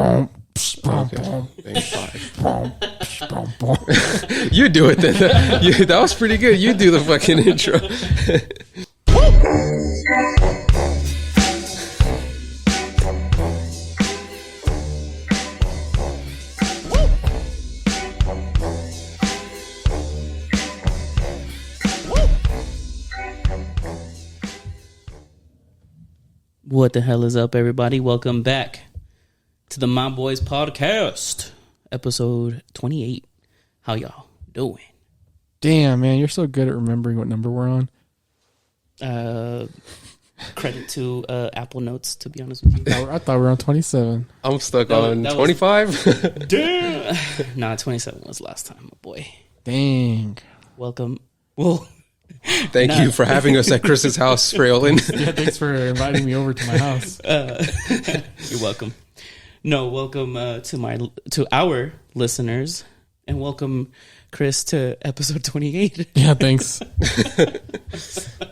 You do it then. That was pretty good. You do the fucking intro. What the hell is up, everybody? Welcome back to the My Boys Podcast, episode 28. How y'all doing? Damn, man, you're so good at remembering what number we're on. Credit to Apple Notes, to be honest with you. I thought we were on 27. I'm stuck on 25. Damn. Nah, 27 was last time, my boy. Dang. Welcome. Well, Thank you for having us at Chris's house, Frailin. Yeah, thanks for inviting me over to my house. You're welcome. No, welcome to our listeners, and welcome, Chris, to episode 28. Yeah, thanks.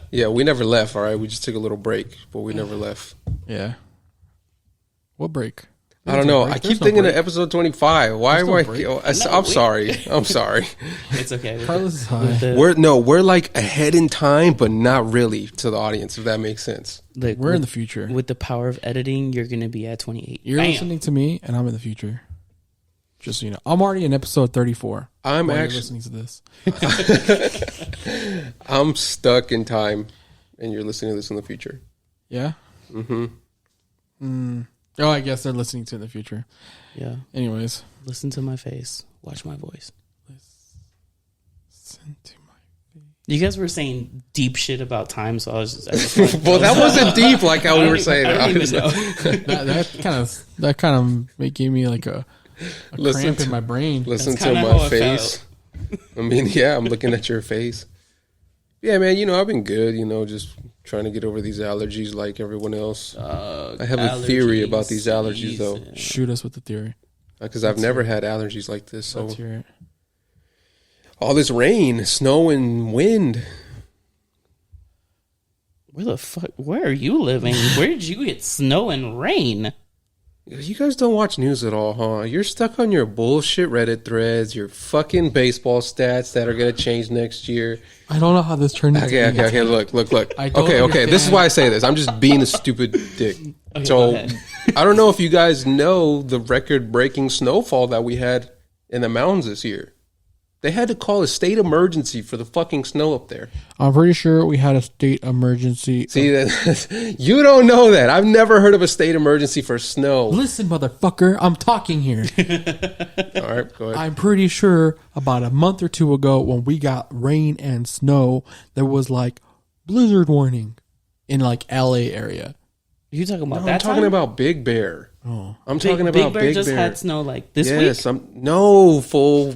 Yeah, we never left, all right? We just took a little break, but we never left. Yeah. What break? I don't know. I keep thinking of episode 25. Why am I? I'm sorry. It's okay. Carlos is high. We're like ahead in time, but not really to the audience, if that makes sense. Like, we're in the future. With the power of editing, you're going to be at 28. You're listening to me, and I'm in the future. Just so you know. I'm already in episode 34. I'm actually listening to this. I'm stuck in time, and you're listening to this in the future. Yeah? Mm-hmm. Oh, I guess they're listening to it in the future. Yeah. Anyways. Listen to my face. Watch my voice. Listen to my face. You guys were saying deep shit about time, so I was just... Well, that wasn't deep like how we were saying. I don't even know. that kind of gave me like a cramp in my brain. Listen to my face. I mean, yeah, I'm looking at your face. Yeah, man, I've been good, just trying to get over these allergies like everyone else. I have a theory about these allergies, though. Shoot us with the theory. Because I've never had allergies like this. So let's hear it. All this rain, snow, and wind. Where are you living? Where did you get snow and rain? You guys don't watch news at all, huh? You're stuck on your bullshit Reddit threads, your fucking baseball stats that are going to change next year. I don't know how this turned into... Okay, look. Okay, this is why I say this. I'm just being a stupid dick. Okay, so, I don't know if you guys know the record-breaking snowfall that we had in the mountains this year. They had to call a state emergency for the fucking snow up there. I'm pretty sure we had a state emergency. See, that you don't know that. I've never heard of a state emergency for snow. Listen, motherfucker, I'm talking here. All right, go ahead. I'm pretty sure about a month or two ago when we got rain and snow, there was like blizzard warning in like LA area. You talking about I'm talking about Big Bear. Oh, I'm talking about Big Bear. Just had snow like this week? Yes, no, fool.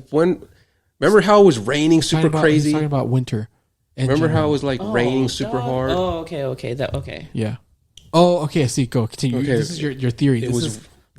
Remember how it was raining super crazy? He's talking about winter. Remember how it was like raining super hard? Oh, okay. Yeah. Oh, okay. I see. Go continue. Okay. This is your theory.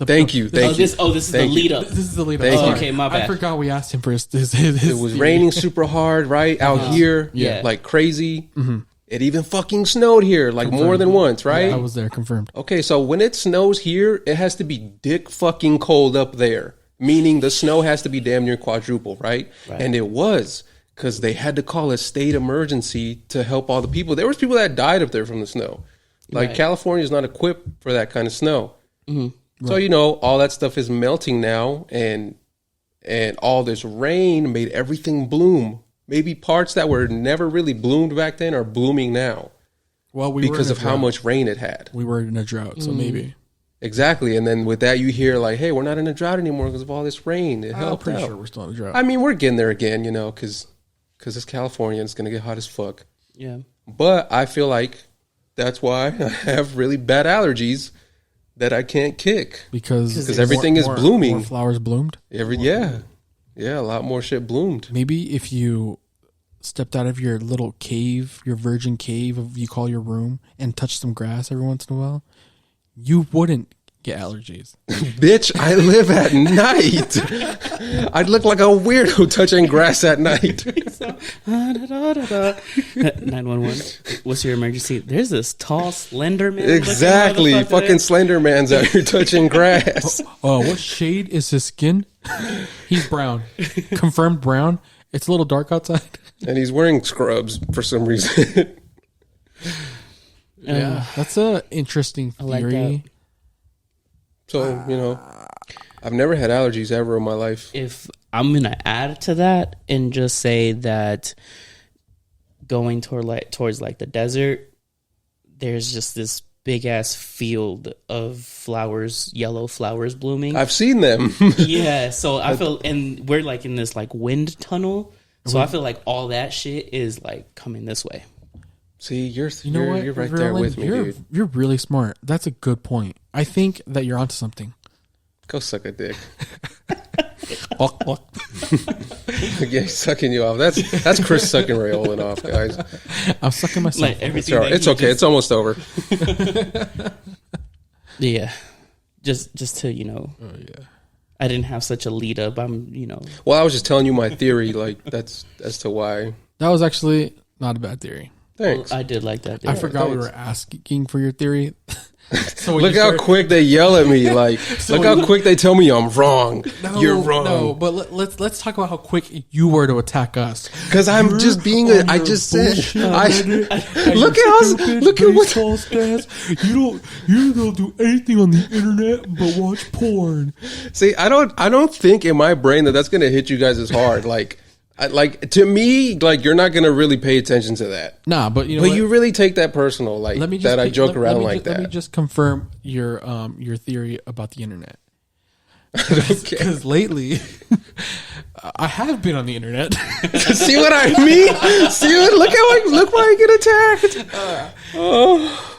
Thank you. This is the lead up. This is the lead up. Thank you. Okay, my bad. I forgot we asked him for his it was raining super hard, right? Out here, Yeah. like crazy. Mm-hmm. It even fucking snowed here, like more than once, right? Yeah, I was there, confirmed. Okay, so when it snows here, it has to be dick fucking cold up there. Meaning the snow has to be damn near quadruple, right? And it was, because they had to call a state emergency to help all the people. There was people that died up there from the snow. Like California is not equipped for that kind of snow. Mm-hmm. So, all that stuff is melting now, and all this rain made everything bloom. Maybe parts that were never really bloomed back then are blooming now. Well, because of how much rain it had. We were in a drought, so maybe. Exactly, and then with that you hear like, hey, we're not in a drought anymore because of all this rain. It helped pretty out. sure we're still in a drought. I mean, we're getting there again, because it's California and it's going to get hot as fuck. Yeah. But I feel like that's why I have really bad allergies that I can't kick. Because everything is blooming. More flowers bloomed? Yeah, a lot more shit bloomed. Maybe if you stepped out of your little cave, your virgin cave you call your room, and touched some grass every once in a while, you wouldn't get allergies. Bitch, I live at night. I'd look like a weirdo touching grass at night. 911. What's your emergency? There's this tall, slender man. Exactly. Fucking slender man's out here touching grass. Oh, what shade is his skin? He's brown. Confirmed brown. It's a little dark outside. And he's wearing scrubs for some reason. Yeah, that's a interesting theory. Like So, I've never had allergies ever in my life. if I'm gonna add to that and just say that going towards like the desert, there's just this big ass field of flowers, yellow flowers blooming. I've seen them. Yeah, so I feel, and we're like in this like wind tunnel, so I feel like all that shit is like coming this way. See, you're What? you're right there with me, dude. You're really smart. That's a good point. I think that you're onto something. Go suck a dick. Yeah, he's sucking you off. That's Chris sucking Rayolan off, guys. I'm sucking myself. Like It's everything. all right. It's okay. It's almost over. Yeah, just to Oh yeah. I didn't have such a lead up. Well, I was just telling you my theory, like that's as to why. That was actually not a bad theory. Thanks. I did like that. I forgot we thanks. were asking for your theory. So when Look you how start- quick they yell at me. Like, look how quick they tell me I'm wrong. You're wrong. No, but let's talk about how quick you were to attack us. Because I'm just being on I your just said. bullshit, Look at what. baseball stats. You don't do anything on the internet but watch porn. See, I don't think in my brain that's gonna hit you guys as hard. Like to me, like you're not gonna really pay attention to that. Nah, but you know But what? you really take that personal, like Let me just that I joke around like Let me that. just confirm your theory about the internet. Okay. Because lately, I have been on the internet. See what I mean? Look why I get attacked.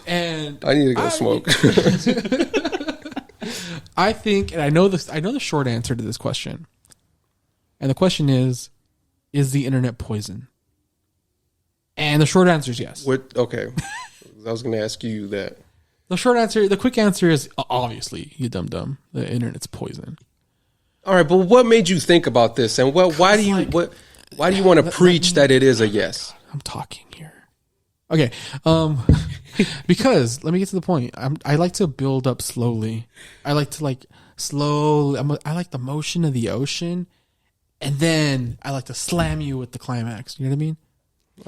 And I need to go smoke. I think, and I know the short answer to this question. And the question is the internet poison? And the short answer is yes. Okay. I was going to ask you that. The quick answer is obviously, you dumb. The internet's poison. All right, but what made you think about this, and why do you want to preach that it is a yes? I'm talking here. Okay. Because let me get to the point. I like to build up slowly. I like to I like the motion of the ocean, and then I like to slam you with the climax. You know what I mean?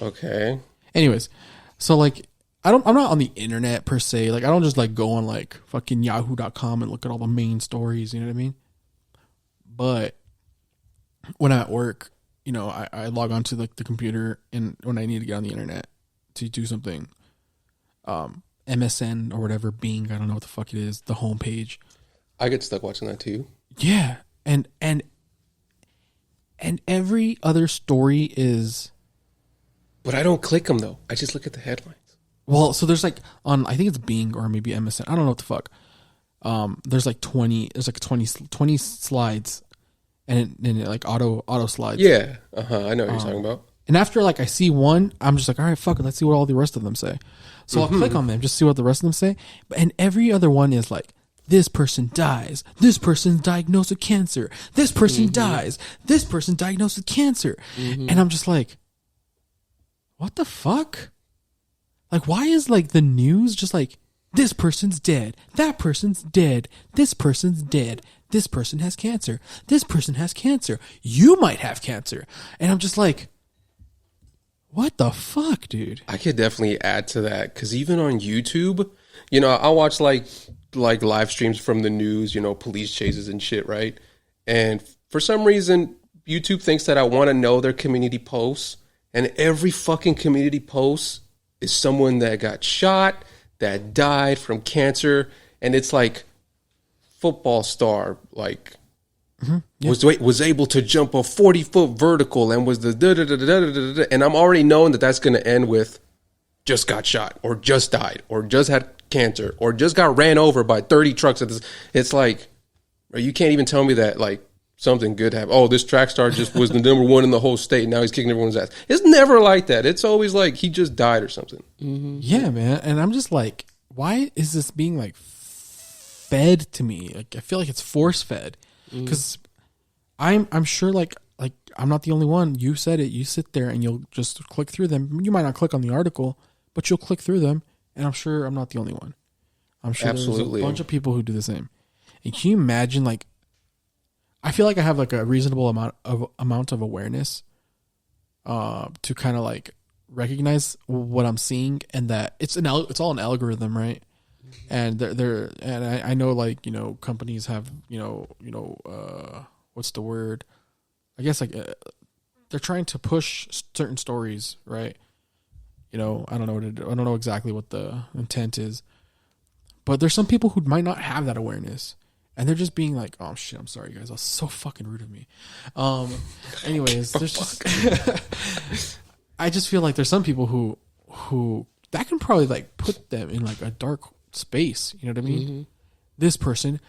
Okay. Anyways, so like I'm not on the internet per se. Like I don't just like go on like fucking yahoo.com and look at all the main stories, you know what I mean? But when I'm at work, I log onto like the computer, and when I need to get on the internet to do something, MSN or whatever, Bing, I don't know what the fuck it is, the homepage. I get stuck watching that too. Yeah. And every other story is, But I don't click them though. I just look at the headlines. well, so there's like on, I think it's Bing or maybe MSN. I don't know what the fuck. There's like 20 slides, and it like auto slides. Yeah. I know what you're talking about. And after like I see one, I'm just like, all right, fuck it, let's see what all the rest of them say. So I'll click on them, just see what the rest of them say. And every other one is like, this person dies. This person's diagnosed with cancer. This person dies. This person diagnosed with cancer. And I'm just like, what the fuck? Like, why is like the news just like, this person's dead. That person's dead. This person's dead. This person has cancer. This person has cancer. You might have cancer. And I'm just like, what the fuck, dude? I could definitely add to that because even on YouTube, I watch like live streams from the news, police chases and shit, right? And for some reason, YouTube thinks that I want to know their community posts, and every fucking community post is someone that got shot, that died from cancer, and it's like football star, like was able to jump a 40-foot vertical and was the da-da-da-da-da-da-da, and I'm already knowing that that's going to end with just got shot or just died or just had cancer or just got ran over by 30 trucks. It's like, you can't even tell me that like something good happened. Oh, this track star just was the number one in the whole state. Now he's kicking everyone's ass. It's never like that. It's always like he just died or something. Yeah, man. And I'm just like, why is this being like fed to me. Like I feel like it's force fed because I'm sure like I'm not the only one. You said it. You sit there and you'll just click through them. You might not click on the article, but you'll click through them, and I'm sure I'm not the only one. I'm sure Absolutely. there's a bunch of people who do the same. And can you imagine, like, I feel like I have like a reasonable amount of awareness to kind of like recognize what I'm seeing, and that it's all an algorithm, right? And I know, like, you know, companies have, what's the word? I guess like they're trying to push certain stories, right? You know, I don't know exactly what the intent is, but there's some people who might not have that awareness, and they're just being like, "Oh shit, I'm sorry guys, that's so fucking rude of me." Anyways, there's just I just feel like there's some people who that can probably like put them in like a dark space. You know what I mean? Mm-hmm. This person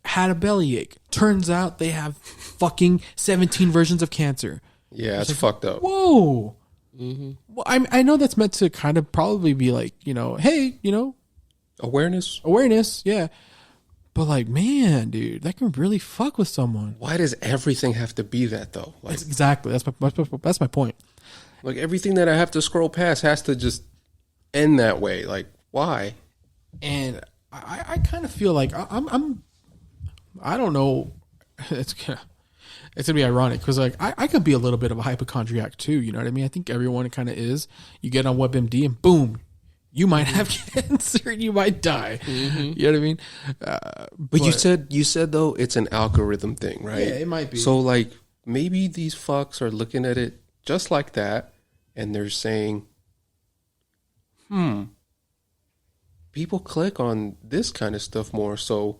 had a bellyache. Turns out they have fucking 17 versions of cancer. Yeah, it's like, fucked up. Whoa. Mm-hmm. Well, I know that's meant to kind of probably be like, you know, hey, you know, awareness, yeah. But like, man, dude, that can really fuck with someone. Why does everything have to be that though? Like, exactly. That's my point. Like everything that I have to scroll past has to just end that way. Like, why? And I kind of feel like I don't know. It's gonna be ironic because like I could be a little bit of a hypochondriac too. You know what I mean? I think everyone kind of is. You get on WebMD and boom, you might have cancer and you might die. Mm-hmm. You know what I mean? But you said though it's an algorithm thing, right? Yeah, it might be. So like maybe these fucks are looking at it just like that, and they're saying, people click on this kind of stuff more, so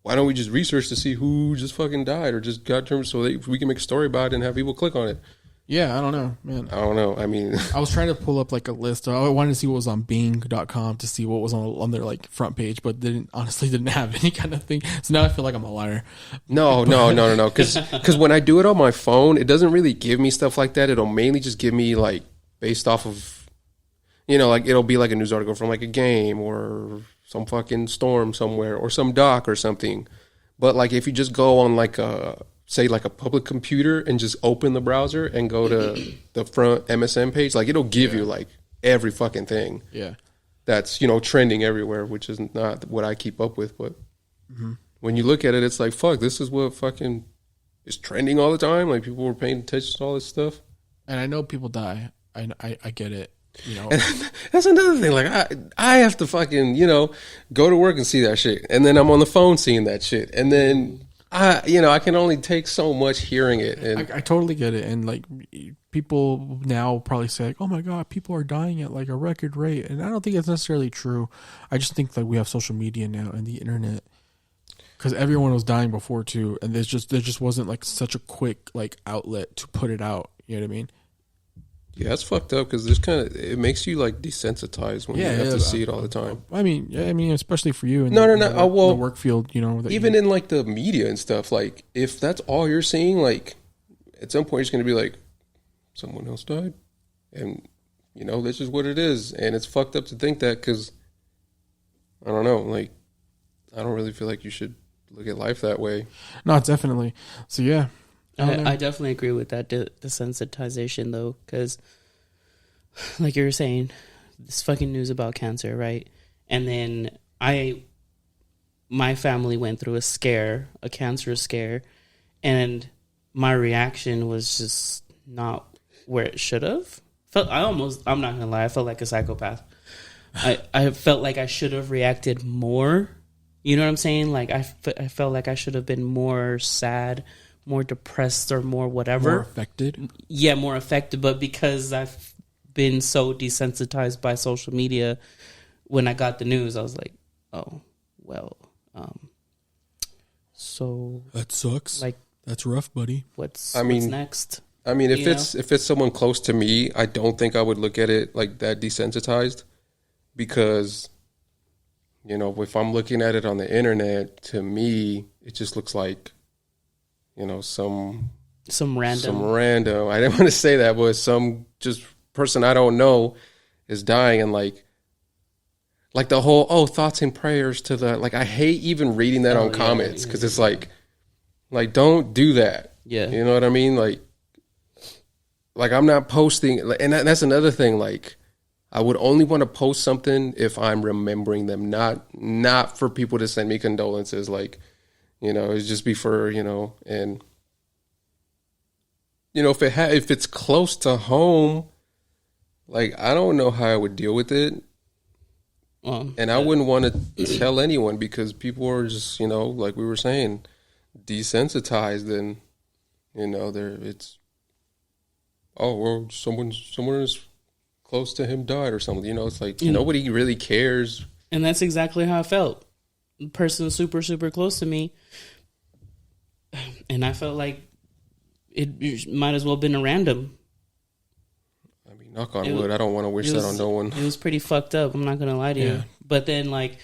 why don't we just research to see who just fucking died or just got terms so that we can make a story about it and have people click on it? Yeah, I don't know, man. I don't know. I mean, I was trying to pull up like a list. I wanted to see what was on Bing.com to see what was on their like front page, but honestly didn't have any kind of thing. So now I feel like I'm a liar. No. Because when I do it on my phone, it doesn't really give me stuff like that. It'll mainly just give me like based off of, you know, like it'll be like a news article from like a game or some fucking storm somewhere or some doc or something. But like if you just go on like say like a public computer and just open the browser and go to the front MSN page, like it'll give you like every fucking thing. Yeah. That's, you know, trending everywhere, which is not what I keep up with. But when you look at it, it's like, fuck, this is what fucking is trending all the time. Like people were paying attention to all this stuff. And I know people die. I get it. You know, and that's another thing. Like I have to fucking, you know, go to work and see that shit, and then I'm on the phone seeing that shit, and then I can only take so much hearing it. And I totally get it. And like people now probably say, like, "Oh my god, people are dying at like a record rate," and I don't think that's necessarily true. I just think like we have social media now and the internet, because everyone was dying before too, and there just wasn't like such a quick like outlet to put it out. You know what I mean? Yeah, it's fucked up because it makes you like desensitized when you have to see it all the time. I mean, especially for you in the work field, you know. Even in like the media and stuff, like if that's all you're seeing, like at some point it's going to be like someone else died, and you know this is what it is, and it's fucked up to think that because I don't know, like I don't really feel like you should look at life that way. No, definitely. So yeah. I definitely agree with that desensitization, though, because, like you were saying, this fucking news about cancer, right? And then my family went through a cancer scare, and my reaction was just not where it should have. I'm not gonna lie, I felt like a psychopath. I felt like I should have reacted more. You know what I'm saying? Like I felt like I should have been more sad, more depressed, or more whatever. More affected? Yeah, more affected. But because I've been so desensitized by social media, when I got the news, I was like, oh, well, so... That sucks. Like, that's rough, buddy. What's next? I mean, if it's someone close to me, I don't think I would look at it like that desensitized because, you know, if I'm looking at it on the internet, to me, it just looks like, you know, some random. I didn't want to say that, but some just person I don't know is dying, and like like the whole thoughts and prayers to the like. I hate even reading that on comments because it's like don't do that. Yeah, you know what I mean. Like I'm not posting, and that's another thing. Like I would only want to post something if I'm remembering them, not for people to send me condolences. Like, you know, it's just be for, you know, and you know, if it's close to home, like I don't know how I would deal with it. And I wouldn't want to tell anyone because people are just, you know, like we were saying, desensitized, and you know, it's well, someone is close to him died or something. You know, it's like nobody really cares. And that's exactly how I felt. The person super, super close to me, and I felt like it might as well have been a random. I mean, knock on wood. I don't want to wish that on no one. It was pretty fucked up. I'm not gonna lie to you. But then, like,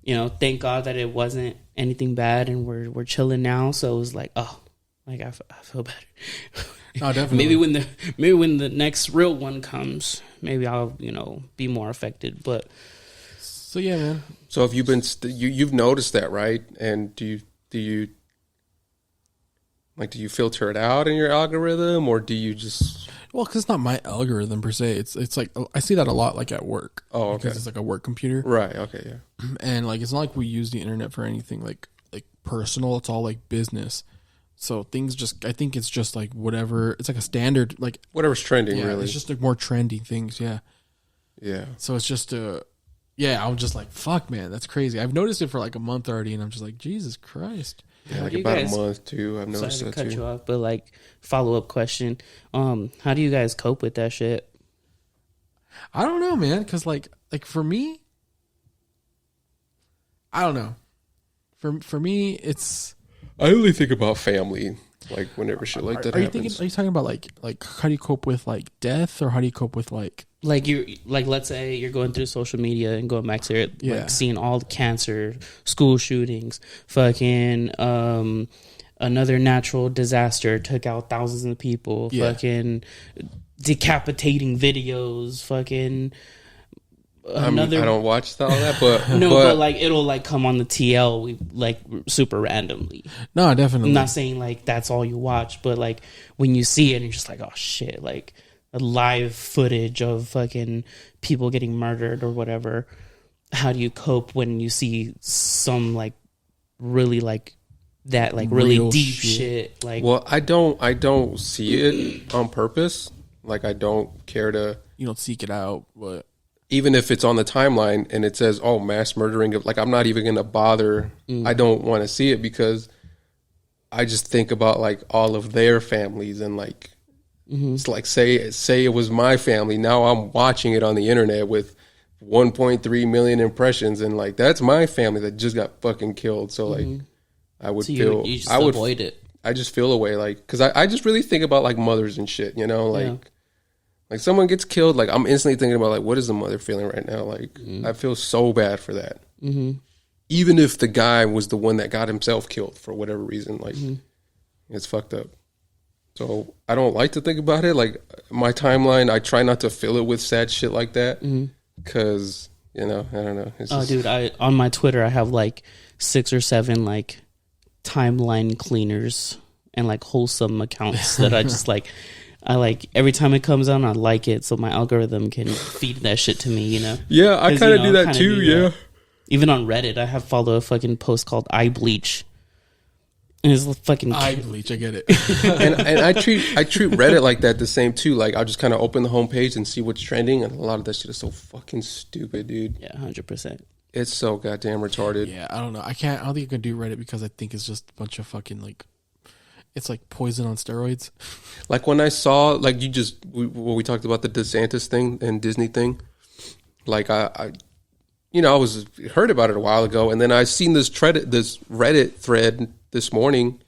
you know, thank God that it wasn't anything bad, and we're chilling now. So it was like, oh, like I feel better. No, definitely. maybe when the next real one comes, maybe I'll, you know, be more affected. But so yeah, man. So have you been? You've noticed that, right? And do you filter it out in your algorithm, or do you just? Well, because it's not my algorithm per se. It's like I see that a lot, like at work. Oh, okay. Because it's like a work computer, right? Okay, yeah. And like it's not like we use the internet for anything like personal. It's all like business. So things just, I think it's just like whatever. It's like a standard, like whatever's trending. Really, it's just like more trendy things. Yeah. Yeah. So it's just I'm just like, fuck, man, that's crazy. I've noticed it for like a month already, and I'm just like, Jesus Christ. Yeah, like about a month too. I've noticed that too. Cut you off, but like follow up question: how do you guys cope with that shit? I don't know, man, because like for me, I don't know. For me, it's. I only think about family, like whenever shit like that happens. Are you talking about like how do you cope with like death, or how do you cope with like let's say you're going through social media and going back to it, like seeing all the cancer, school shootings, fucking another natural disaster took out thousands of people, fucking decapitating videos, fucking. I don't watch all that, but but like it'll like come on the TL like super randomly. No, definitely. I'm not saying like that's all you watch, but like when you see it, you're just like, oh shit, like a live footage of fucking people getting murdered or whatever. How do you cope when you see some like really like that like really real deep shit? Like, well, I don't see it on purpose. Like I don't care to. You don't seek it out, but. Even if it's on the timeline and it says, oh, mass murdering, like I'm not even going to bother. I don't want to see it because I just think about like all of their families and like, it's like say it was my family. Now I'm watching it on the internet with 1.3 million impressions. And like, that's my family that just got fucking killed. So like, I would feel, you just avoid it. I just feel away. Like, cause I just really think about like mothers and shit, you know, like, like someone gets killed, like I'm instantly thinking about like what is the mother feeling right now? Like I feel so bad for that. Even if the guy was the one that got himself killed for whatever reason, like it's fucked up. So I don't like to think about it. Like my timeline, I try not to fill it with sad shit like that because you know I don't know. It's dude, on my Twitter I have like 6 or 7 like timeline cleaners and like wholesome accounts that I just like. I like every time it comes on, I like it so my algorithm can feed that shit to me, you know? Yeah, I kind of do that too, yeah. Even on Reddit, I have followed a fucking post called Eye Bleach. And it's fucking Eye Bleach, I get it. and I treat Reddit like that the same too. Like I'll just kind of open the homepage and see what's trending, and a lot of that shit is so fucking stupid, dude. Yeah, 100%. It's so goddamn retarded. Yeah, I don't know. I don't think I can do Reddit because I think it's just a bunch of fucking like. It's like poison on steroids. Like when I saw, like when we talked about the DeSantis thing and Disney thing, like I was heard about it a while ago, and then I seen this Reddit thread this morning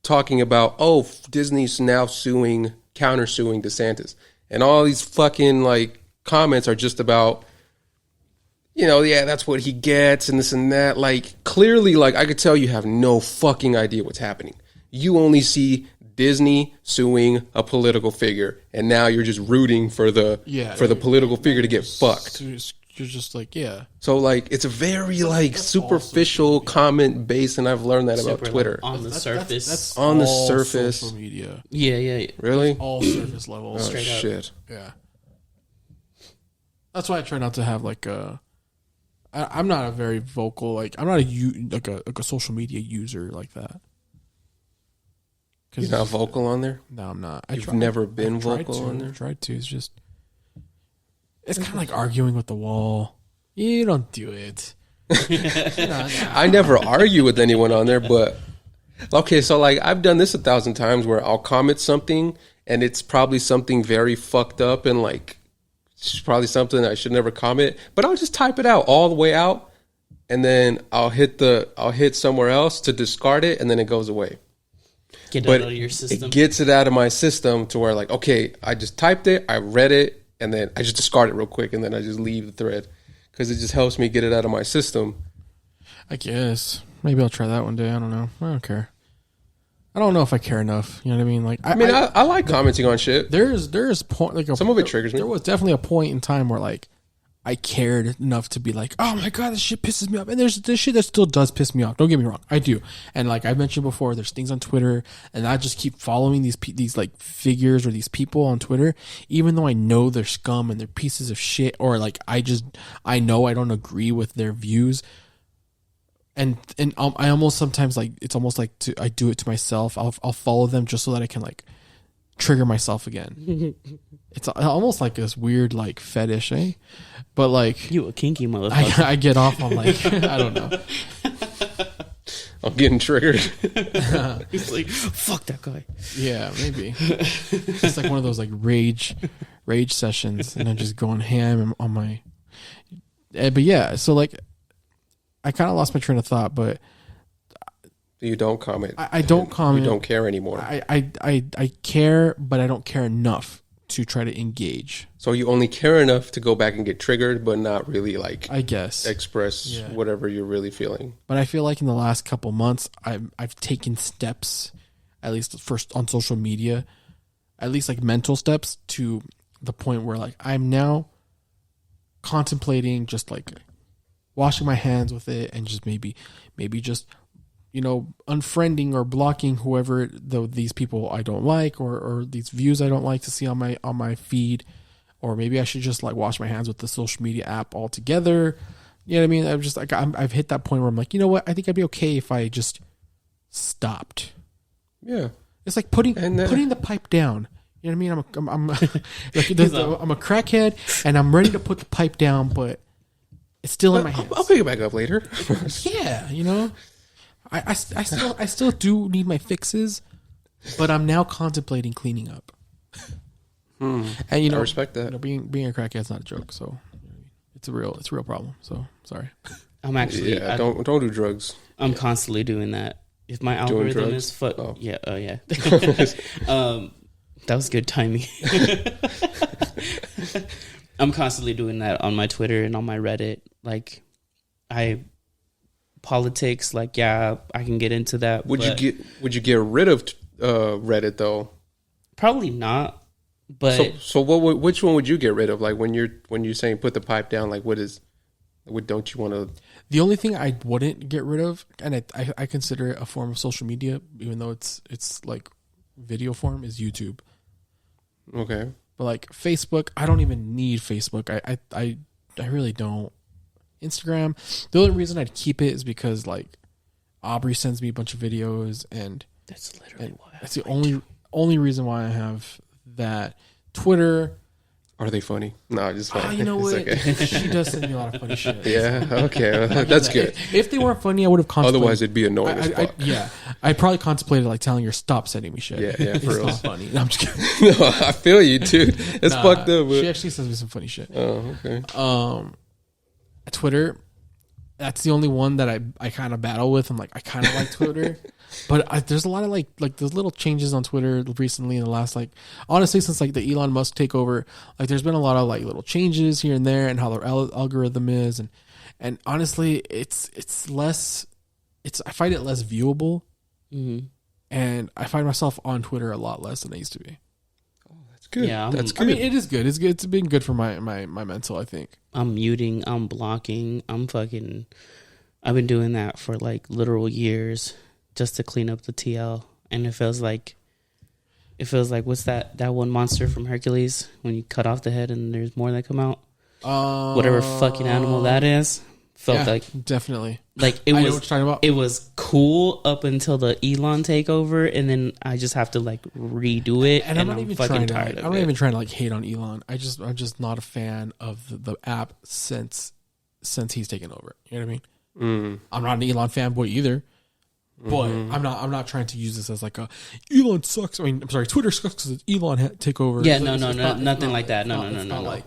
talking about, oh, Disney's now countersuing DeSantis, and all these fucking like comments are just about, you know, yeah, that's what he gets and this and that. Like clearly, like I could tell you have no fucking idea what's happening. You only see Disney suing a political figure, and now you're just rooting for the political figure to get fucked. you're just like, yeah. So like it's a very like superficial comment base, and I've learned that about Twitter. On the surface. That's on the all surface. social media. Yeah. Really? All surface level. Oh, Straight up. shit. Yeah. That's why I try not to have like a. I'm not a very vocal I'm not a social media user like that. You're not vocal on there? No, I'm not. You've never been vocal on there? I tried to. It's just. It's kind of like arguing with the wall. You don't do it. I never argue with anyone on there, but okay, so like I've done this 1,000 times where I'll comment something and it's probably something very fucked up and like it's probably something I should never comment, but I'll just type it out all the way out and then I'll hit somewhere else to discard it and then it goes away. Get it out of your system. It gets it out of my system to where like, okay, I just typed it, I read it, and then I just discard it real quick and then I just leave the thread because it just helps me get it out of my system. I guess. Maybe I'll try that one day. I don't know. I don't care. I don't know if I care enough. You know what I mean? Like, I like commenting on shit. There's point like some of it triggers me. There was definitely a point in time where like I cared enough to be like, oh my god, this shit pisses me off. And there's this shit that still does piss me off. Don't get me wrong, I do. And like I mentioned before, there's things on Twitter, and I just keep following these like figures or these people on Twitter, even though I know they're scum and they're pieces of shit, or like I know I don't agree with their views. And I almost sometimes like it's almost like I do it to myself. I'll follow them just so that I can like trigger myself again. It's almost like this weird like fetish, eh? But like you a kinky motherfucker. I get off on like I don't know. I'm getting triggered. He's like, fuck that guy. Yeah, maybe. It's like one of those like rage sessions, and I'm just going ham on my. But yeah, so like, I kind of lost my train of thought, but you don't comment. I don't comment. You don't care anymore. I care, but I don't care enough to try to engage. So you only care enough to go back and get triggered, but not really like, I guess, express whatever you're really feeling. But I feel like in the last couple months, I've taken steps, at least first on social media, at least like mental steps, to the point where like I'm now contemplating just like washing my hands with it, and just maybe just, you know, unfriending or blocking whoever these people I don't like, or these views I don't like to see on my feed, or maybe I should just like wash my hands with the social media app altogether. You know what I mean? I'm just like I've hit that point where I'm like, you know what? I think I'd be okay if I just stopped. Yeah, it's like putting the pipe down. You know what I mean? I'm I'm a crackhead, and I'm ready to put the pipe down, but it's still in my hands. I'll pick it back up later. Yeah, you know. I still do need my fixes, but I'm now contemplating cleaning up. And you know, I respect that. You know, being a crackhead's not a joke, so it's a real problem. So sorry. I'm actually don't do drugs. I'm constantly doing that. If my algorithm is yeah. That was good timing. I'm constantly doing that on my Twitter and on my Reddit. Like, politics, like, yeah, I can get into that. Would you get rid of Reddit though? Probably not. But so which one would you get rid of? Like when you're saying put the pipe down, like what don't you want to? The only thing I wouldn't get rid of, and I consider it a form of social media, even though it's like video form, is YouTube. Okay. But like Facebook, I don't even need Facebook. I really don't. Instagram, the only reason I'd keep it is because like Aubrey sends me a bunch of videos, and that's literally why. That's the only reason why I have that. Twitter. Are they funny? No, just funny. You know what? Okay. She does send me a lot of funny shit. Yeah. Okay. That's good. If they weren't funny, I would have contemplated. Otherwise, it'd be annoying as fuck. I probably contemplated like telling her stop sending me shit. Yeah. For real. It's not funny. No, I'm just kidding. No, I feel you, dude. It's fucked up. But... She actually sends me some funny shit. Oh, okay. Twitter, that's the only one that I kind of battle with. I'm like, I kind of like Twitter, but there's a lot of like those little changes on Twitter recently in the last, like, honestly, since like the Elon Musk takeover, like there's been a lot of like little changes here and there, and how their algorithm is, and honestly, it's less, I find it less viewable, and I find myself on Twitter a lot less than I used to be. Oh, that's good. Yeah, That's good. I mean, it is good. It's good. It's been good for my mental, I think. I'm muting, I'm blocking, I've been doing that for like literal years just to clean up the TL. And it feels like what's that one monster from Hercules when you cut off the head and there's more that come out? Whatever fucking animal that is. Felt like definitely. Like I know what you're talking about. It was cool up until the Elon takeover, and then I just have to like redo it. And I'm not even fucking trying to. tired of I'm not it. even trying to like hate on Elon. I'm just not a fan of the app since he's taken over. You know what I mean? I'm not an Elon fanboy either, but I'm not trying to use this as like a Elon sucks. I mean, I'm sorry, Twitter sucks because Elon take over. Yeah, It's no, like, nothing like that. No. Like,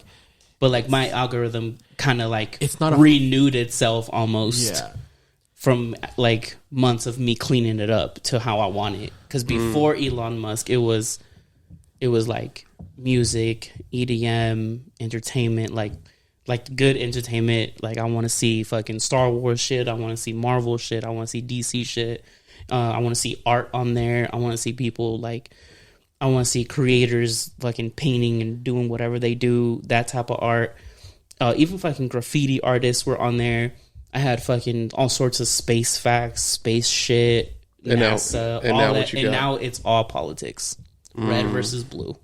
But like my algorithm kind of like it's not renewed itself almost. Yeah. From like months of me cleaning it up to how I want it. Because before Elon Musk, it was like music, EDM, entertainment, like good entertainment. Like I want to see fucking Star Wars shit. I want to see Marvel shit. I want to see DC shit. I want to see art on there. I want to see people like. I want to see creators fucking painting and doing whatever they do. That type of art. Even fucking graffiti artists were on there. I had fucking all sorts of space facts, space shit, And NASA, now, all now that. what you And got? now it's all politics. Red versus blue.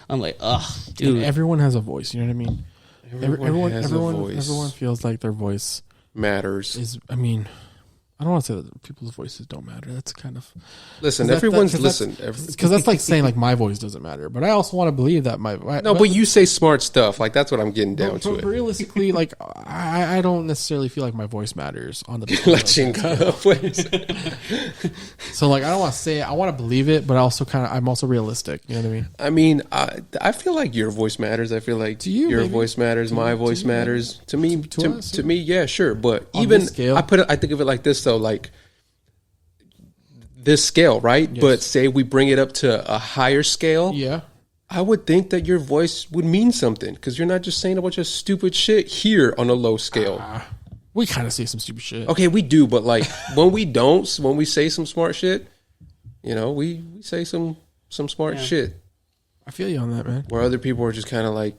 I'm like, ugh, dude. and everyone has a voice. You know what I mean? Has a voice. Everyone feels like their voice matters. is. I mean, I don't want to say that people's voices don't matter. That's kind of Listen, Cause everyone's that's- listen. because that's like saying like my voice doesn't matter. But I also want to believe that No, but you say smart stuff. Like that's what I'm getting down to. But It. realistically, like I don't necessarily feel like my voice matters on the. La chingada, pues. So like I don't want to say it. I want to believe it, but I'm also realistic. You know what I mean? I mean, I feel like your voice matters. I feel like you, your maybe. voice matters. My voice you, matters. To me, us, to me, yeah, sure. But On even this scale? I think of it like this though, like this scale, right? Yes. But say we bring it up to a higher scale. Yeah. I would think that your voice would mean something because you're not just saying a bunch of stupid shit here on a low scale. We kind of say some stupid shit. Okay, we do, but like when we say some smart shit, you know, we say some smart shit I feel you on that, man. where other people are just kind of like,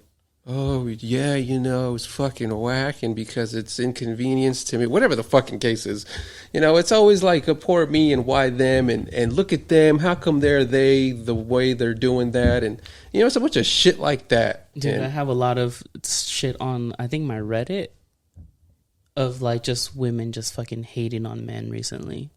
oh yeah, you know, it's fucking whack, and because it's inconvenience to me, whatever the fucking case is, you know, it's always like a poor me and why them, and look at them, how come they the way they're doing that, and you know, it's a bunch of shit like that. Dude, And I have a lot of shit on, I think, my Reddit of like just women just fucking hating on men recently.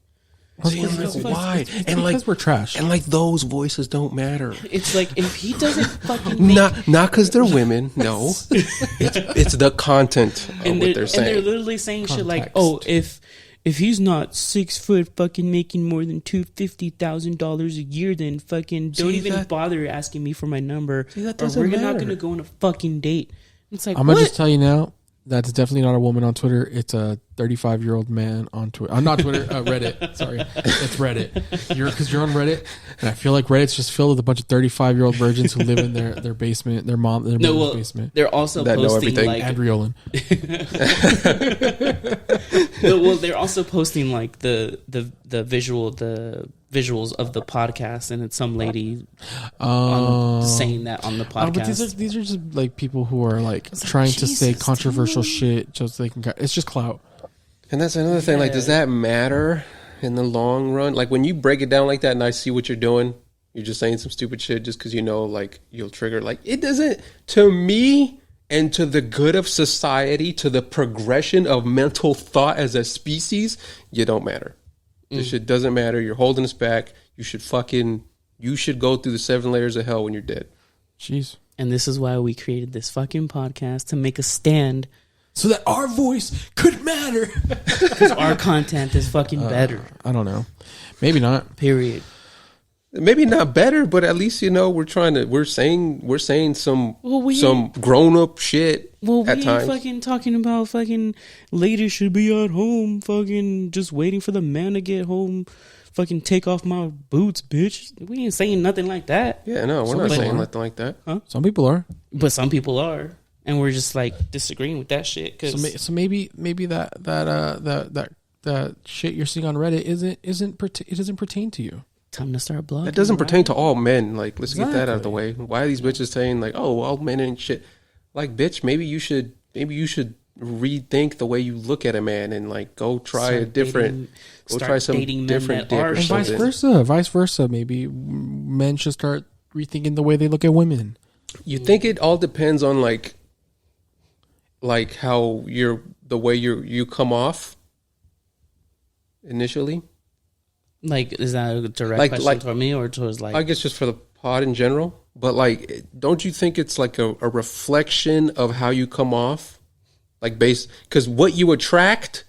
see, I'm like, why? It's And like because we're trash. and like those voices don't matter. It's like if he doesn't fucking make, Not because they're women. No, it's the content of what they're and they're saying. literally saying shit like, Context. "Oh, if he's not 6 foot fucking making more than $250,000 a year, then fucking don't See, even that- bother asking me for my number, that or doesn't we're not matter. gonna go on a fucking date." It's like, I'm what? gonna just tell you now. That's definitely not a woman on Twitter. It's a 35-year-old man on Twitter. Not Twitter, Reddit. Sorry, it's Reddit. Because you're on Reddit, and I feel like Reddit's just filled with a bunch of 35-year-old virgins who live in their basement, their mom's basement. They're also That know posting everything. like, And Riolin. well, they're also posting like the visuals of the podcast, and it's some lady saying that on the podcast. But these are just like people who are like trying to say Jesus, controversial shit just so they can. It's just clout. And that's another thing. Like, does that matter in the long run? Like, when you break it down like that, and I see what you're doing, you're just saying some stupid shit just because you know, like, you'll trigger. Like, it doesn't. To me, and to the good of society, to the progression of mental thought as a species, you don't matter. This shit doesn't matter. You're holding us back. You should go through the 7 layers of hell when you're dead. Jeez. And this is why we created this fucking podcast, to make a stand, So that our voice could matter. because our content is fucking better. I don't know. Maybe not. Period. Maybe not better, but at least, you know, we're saying some Well, some grown up shit Well, we at ain't times. fucking talking about fucking ladies should be at home, fucking just waiting for the man to get home, fucking take off my boots, bitch. We ain't saying nothing like that. Yeah, no, we're Some not people saying are. nothing like that. Some people are. But some people are, and we're just like disagreeing with that shit. Cause So maybe that shit you're seeing on Reddit it doesn't pertain to you. Time to start blogging. That doesn't pertain right? to all men. Like, let's get that out of the Exactly. way. Why are these bitches saying like, "Oh, all men ain't shit"? Like, bitch, maybe you should rethink the way you look at a man and like go try a different, go try some different dick or And vice something. versa. Maybe men should start rethinking the way they look at women. You think it all depends on like how the way you come off initially? Like, is that a direct Like- question like- toward me or towards like? I guess just for the pod in general, but like, don't you think it's like a reflection of how you come off, like because what you attract,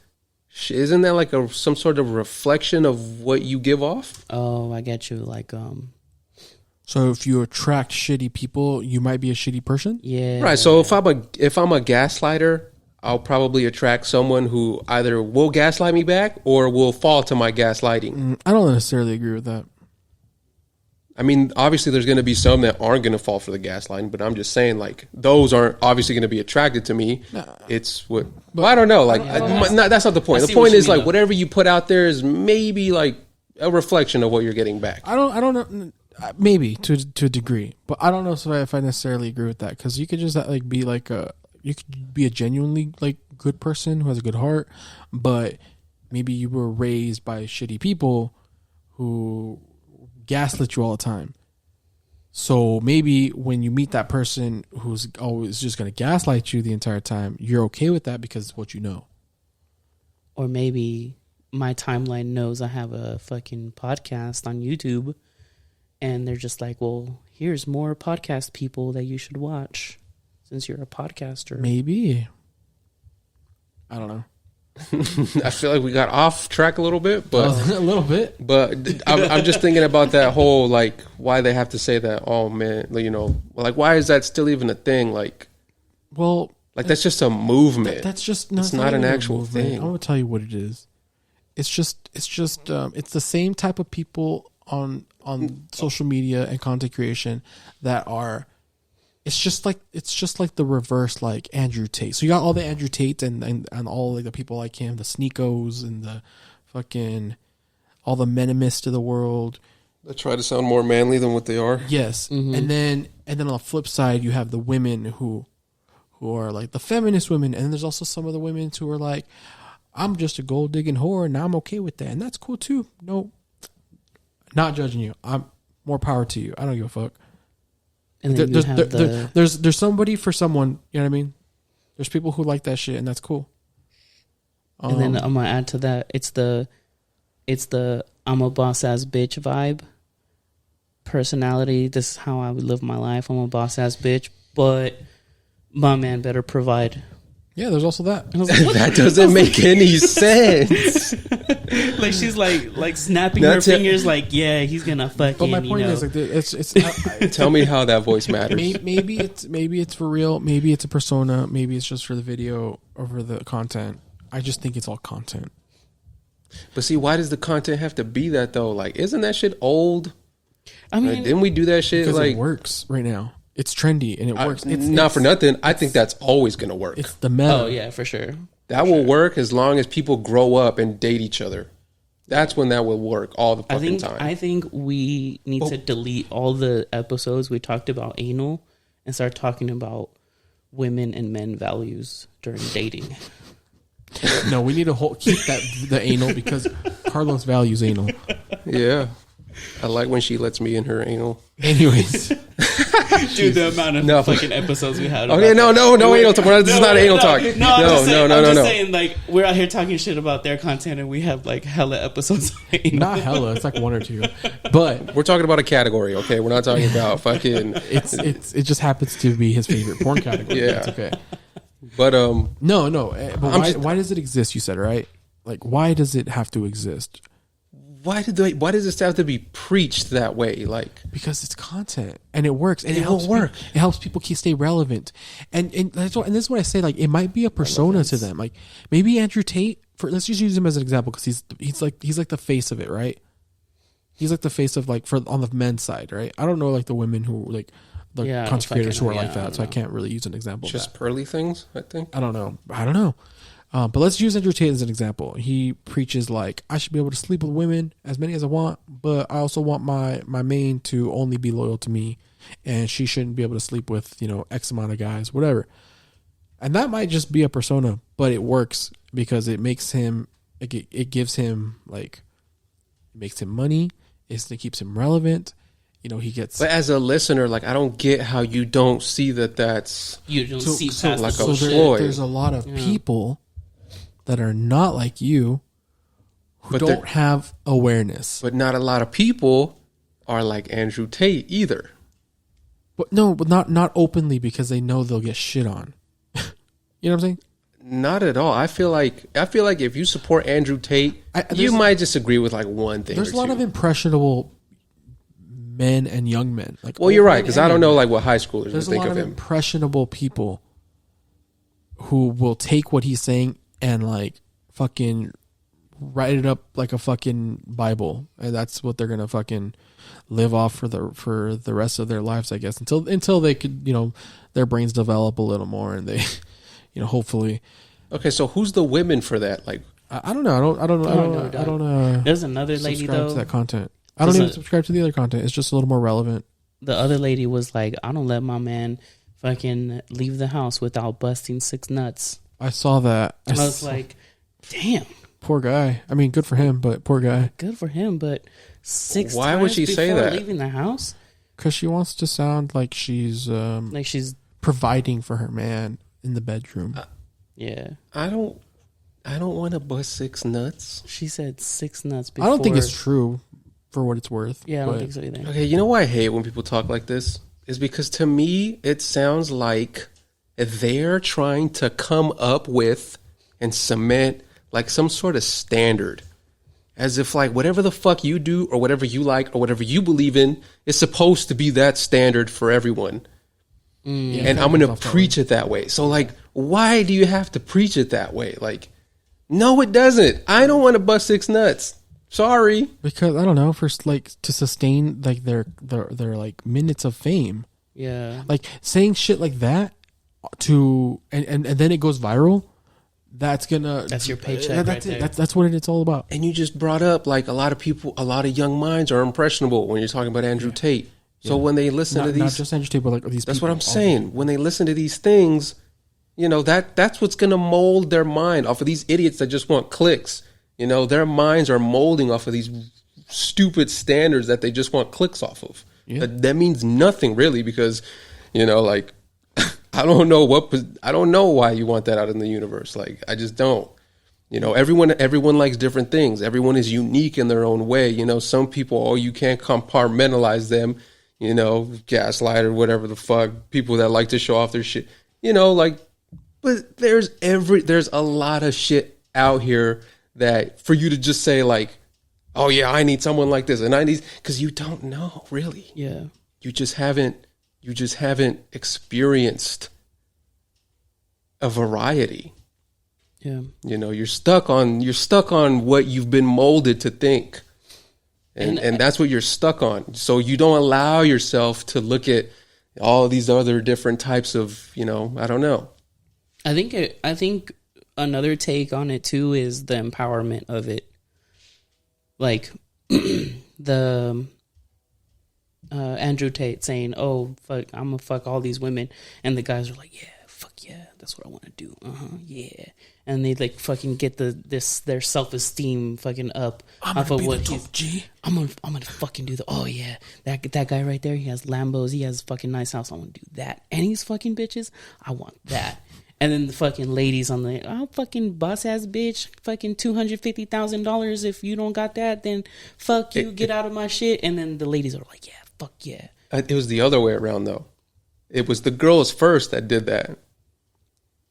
isn't that like some sort of reflection of what you give off? Oh, I get you. Like, So if you attract shitty people, you might be a shitty person. yeah. Right. So if I'm a gaslighter, I'll probably attract someone who either will gaslight me back or will fall to my gaslighting. I don't necessarily agree with that. I mean, obviously, there's going to be some that aren't going to fall for the gaslighting, but I'm just saying, like, those aren't obviously going to be attracted to me. It's what, well, I don't know. Like, that's not the point. I The see what point you is, mean, like, though. whatever you put out there is maybe like a reflection of what you're getting back. I don't know. Maybe to a degree, but I don't know if I necessarily agree with that, because you could just like be like you could be a genuinely like good person who has a good heart, but maybe you were raised by shitty people who gaslit you all the time. So maybe when you meet that person who's always just going to gaslight you the entire time, you're okay with that because it's what you know. Or maybe my timeline knows I have a fucking podcast on YouTube, and they're just like, well, here's more podcast people that you should watch since you're a podcaster. Maybe. I don't know. I feel like we got off track a little bit, but A little bit. I'm just thinking about that whole, like, why they have to say that, oh, man, you know, like, why is that still even a thing? Like, Well, that's just a movement. that's just It's not an even a actual movement. thing. I'm gonna tell you what it is. It's the same type of people on social media and content creation that are. It's just like the reverse, like Andrew Tate. So you got all the Andrew Tate and all like the people like him, the Sneakos and the fucking all the menimists of the world. They try to sound more manly than what they are. Yes, and then on the flip side, you have the women who are like the feminist women, and then there's also some of the women who are like, I'm just a gold digging whore, and I'm okay with that, and that's cool too. No, not judging you. I'm more power to you. I don't give a fuck. And then you have There's somebody for someone. You know what I mean? There's people who like that shit, and that's cool. and then I'm gonna add to that. It's the I'm a boss ass bitch vibe. Personality. This is how I would live my life. I'm a boss ass bitch, but my man better provide. Yeah, there's also that. And I was like, what? That doesn't make any sense. Like she's like snapping Not her to- fingers. Like, yeah, he's gonna fucking. But my point you know. is, like, it's Tell me how that voice matters. maybe it's for real. Maybe it's a persona. Maybe it's just for the video or for the content. I just think it's all content. But see, why does the content have to be that though? Like, isn't that shit old? I mean, Like, didn't we do that shit? Because Like, it works right now. It's trendy and it works. It's not for nothing. I think that's always gonna work. It's the meta. oh yeah, for sure. That will work as long as people grow up and date each other. That's when that will work all the fucking time. I think we need to delete all the episodes we talked about anal and start talking about women and men values during dating. No, we need to keep the anal because Carlos values anal. Yeah. I like when she lets me in her anal. Anyways, Dude, the amount of No. fucking episodes we had. Okay, no anal talk. This is not anal talk. I'm No, no. saying, like, we're out here talking shit about their content and we have like hella episodes. Of anal. not hella. It's like one or two, but We're talking about a category, okay? We're not talking about fucking. it just happens to be his favorite porn category. Yeah. It's okay. But No. But I'm why does it exist? You said, right? Like, why does it have to exist? why does this have to be preached that way? Like, Because it's content and it works and It will work. It helps people stay relevant, and this is what I say. Like, it might be a persona to them. Like, maybe Andrew Tate. Let's just use him as an example because he's like the face of it, right? He's like the face of like on the men's side, right? I don't know like the women who like the Yeah, content creators who are fucking- like yeah, I that, don't so I know. can't really use an example. just of that. pearly things, I think. I don't know. But let's use Andrew Tate as an example. He preaches like, I should be able to sleep with women, as many as I want, but I also want my main to only be loyal to me, and she shouldn't be able to sleep with, X amount of guys, whatever. And that might just be a persona, but it works because it makes him, it gives him like, it makes him money. It keeps him relevant. He gets. But as a listener, like, I don't get how you don't see that's. You don't see past like the a bullshit. ploy. There's a lot of people that are not like you who don't have awareness. But not a lot of people are like Andrew Tate either. But not openly, because they know they'll get shit on. You know what I'm saying? Not at all. I feel like if you support Andrew Tate, you might disagree with like one thing. There's a lot of impressionable men and young men. Like, well, you're right, because I don't know like what high schoolers would there's a think lot of of him. impressionable people who will take what he's saying and like fucking write it up like a fucking Bible, and that's what they're gonna fucking live off for the rest of their lives, I guess, until they could, their brains develop a little more and they, hopefully. Okay, so who's the women for that? Like, I don't know. I don't. There's another lady subscribe though. to that content. I don't even subscribe to the other content. It's just a little more relevant. The other lady was like, I don't let my man fucking leave the house without busting 6 nuts. I saw that. I was like, damn. Poor guy. I mean, good for him, but poor guy. Good for him, but 6 Why times would she say before that? leaving the house? Because she wants to sound like she's providing for her man in the bedroom. Yeah. I don't want to bust 6 nuts. She said 6 nuts before. I don't think it's true, for what it's worth. Yeah, I don't think so either. Okay, you know why I hate when people talk like this? Is because to me, it sounds like they're trying to come up with and cement like some sort of standard. As if like whatever the fuck you do or whatever you like or whatever you believe in is supposed to be that standard for everyone. And I'm going to preach it that way. So like, why do you have to preach it that way? Like, no, it doesn't. I don't want to bust 6 nuts. Sorry. Because I don't know, for like to sustain like their like minutes of fame. Yeah. Like saying shit like that to and then it goes viral. That's your paycheck. That's right it. there. That's what it's all about. And you just brought up like a lot of young minds are impressionable when you're talking about Andrew Tate. So when they listen to these, not just Andrew Tate, but like these. That's people, what I'm saying. When they listen to these things, that's what's gonna mold their mind off of these idiots that just want clicks. Their minds are molding off of these stupid standards that they just want clicks off of. Yeah. That means nothing really, because like I don't know why you want that out in the universe. Like, I just don't. Everyone likes different things. Everyone is unique in their own way. Some people, you can't compartmentalize them. Gaslight or whatever the fuck. People that like to show off their shit. But there's a lot of shit out here that for you to just say like, oh yeah, I need someone like this, and I need, because you don't know really. Yeah. You just haven't experienced a variety. Yeah. You're stuck on what you've been molded to think. And that's what you're stuck on. So you don't allow yourself to look at all these other different types of, I don't know. I think another take on it too is the empowerment of it. Like the Andrew Tate saying, "Oh fuck, I'm gonna fuck all these women," and the guys are like, "Yeah, fuck yeah, that's what I want to do." Yeah, and they like fucking get their self esteem fucking up off of what he's. I'm gonna fucking do oh yeah, that guy right there, he has Lambos, he has a fucking nice house. I want to do that, and he's fucking bitches. I want that. And then the fucking ladies on the fucking boss ass bitch, fucking $250,000. If you don't got that, then fuck you, get out of my shit. And then the ladies are like, yeah, fuck yeah. It was the other way around though. It was the girls first that did that.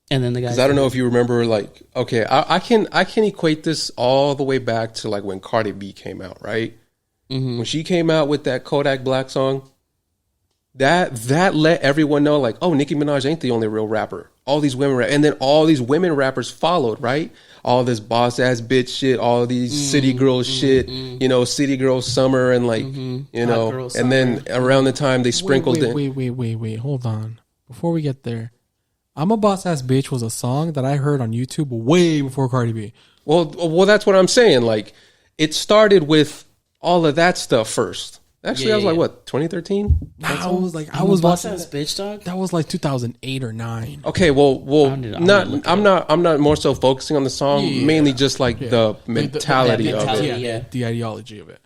And then the guys. I don't know if you remember, like, okay, I can equate this all the way back to like when Cardi B came out, right? Mm-hmm. When she came out with that Kodak Black song, that let everyone know, like, oh, Nicki Minaj ain't the only real rapper. All these women and then all these women rappers followed, right? All this boss ass bitch shit, all these city girl shit, city girl summer, and like, and then around the time they sprinkled in. Wait, hold on. Before we get there, I'm a Boss Ass Bitch was a song that I heard on YouTube way before Cardi B. Well, that's what I'm saying. Like, it started with all of that stuff first. Actually, I was like, what, 2013? I was Boss watching Ass Bitch, dog. that was like 2008 or 9. Okay, I'm not more so focusing on the song, mainly just like the mentality of it. The ideology of it.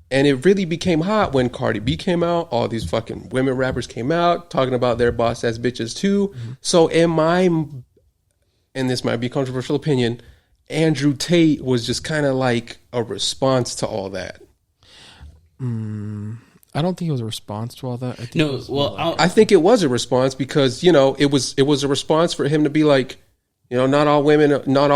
And it really became hot when Cardi B came out. All these fucking women rappers came out talking about their boss ass bitches too. Mm-hmm. So and this might be a controversial opinion, Andrew Tate was just kind of like a response to all that. I don't think it was a response to all that. I think it was a response because, you know, it was a response for him to be like, you know, not all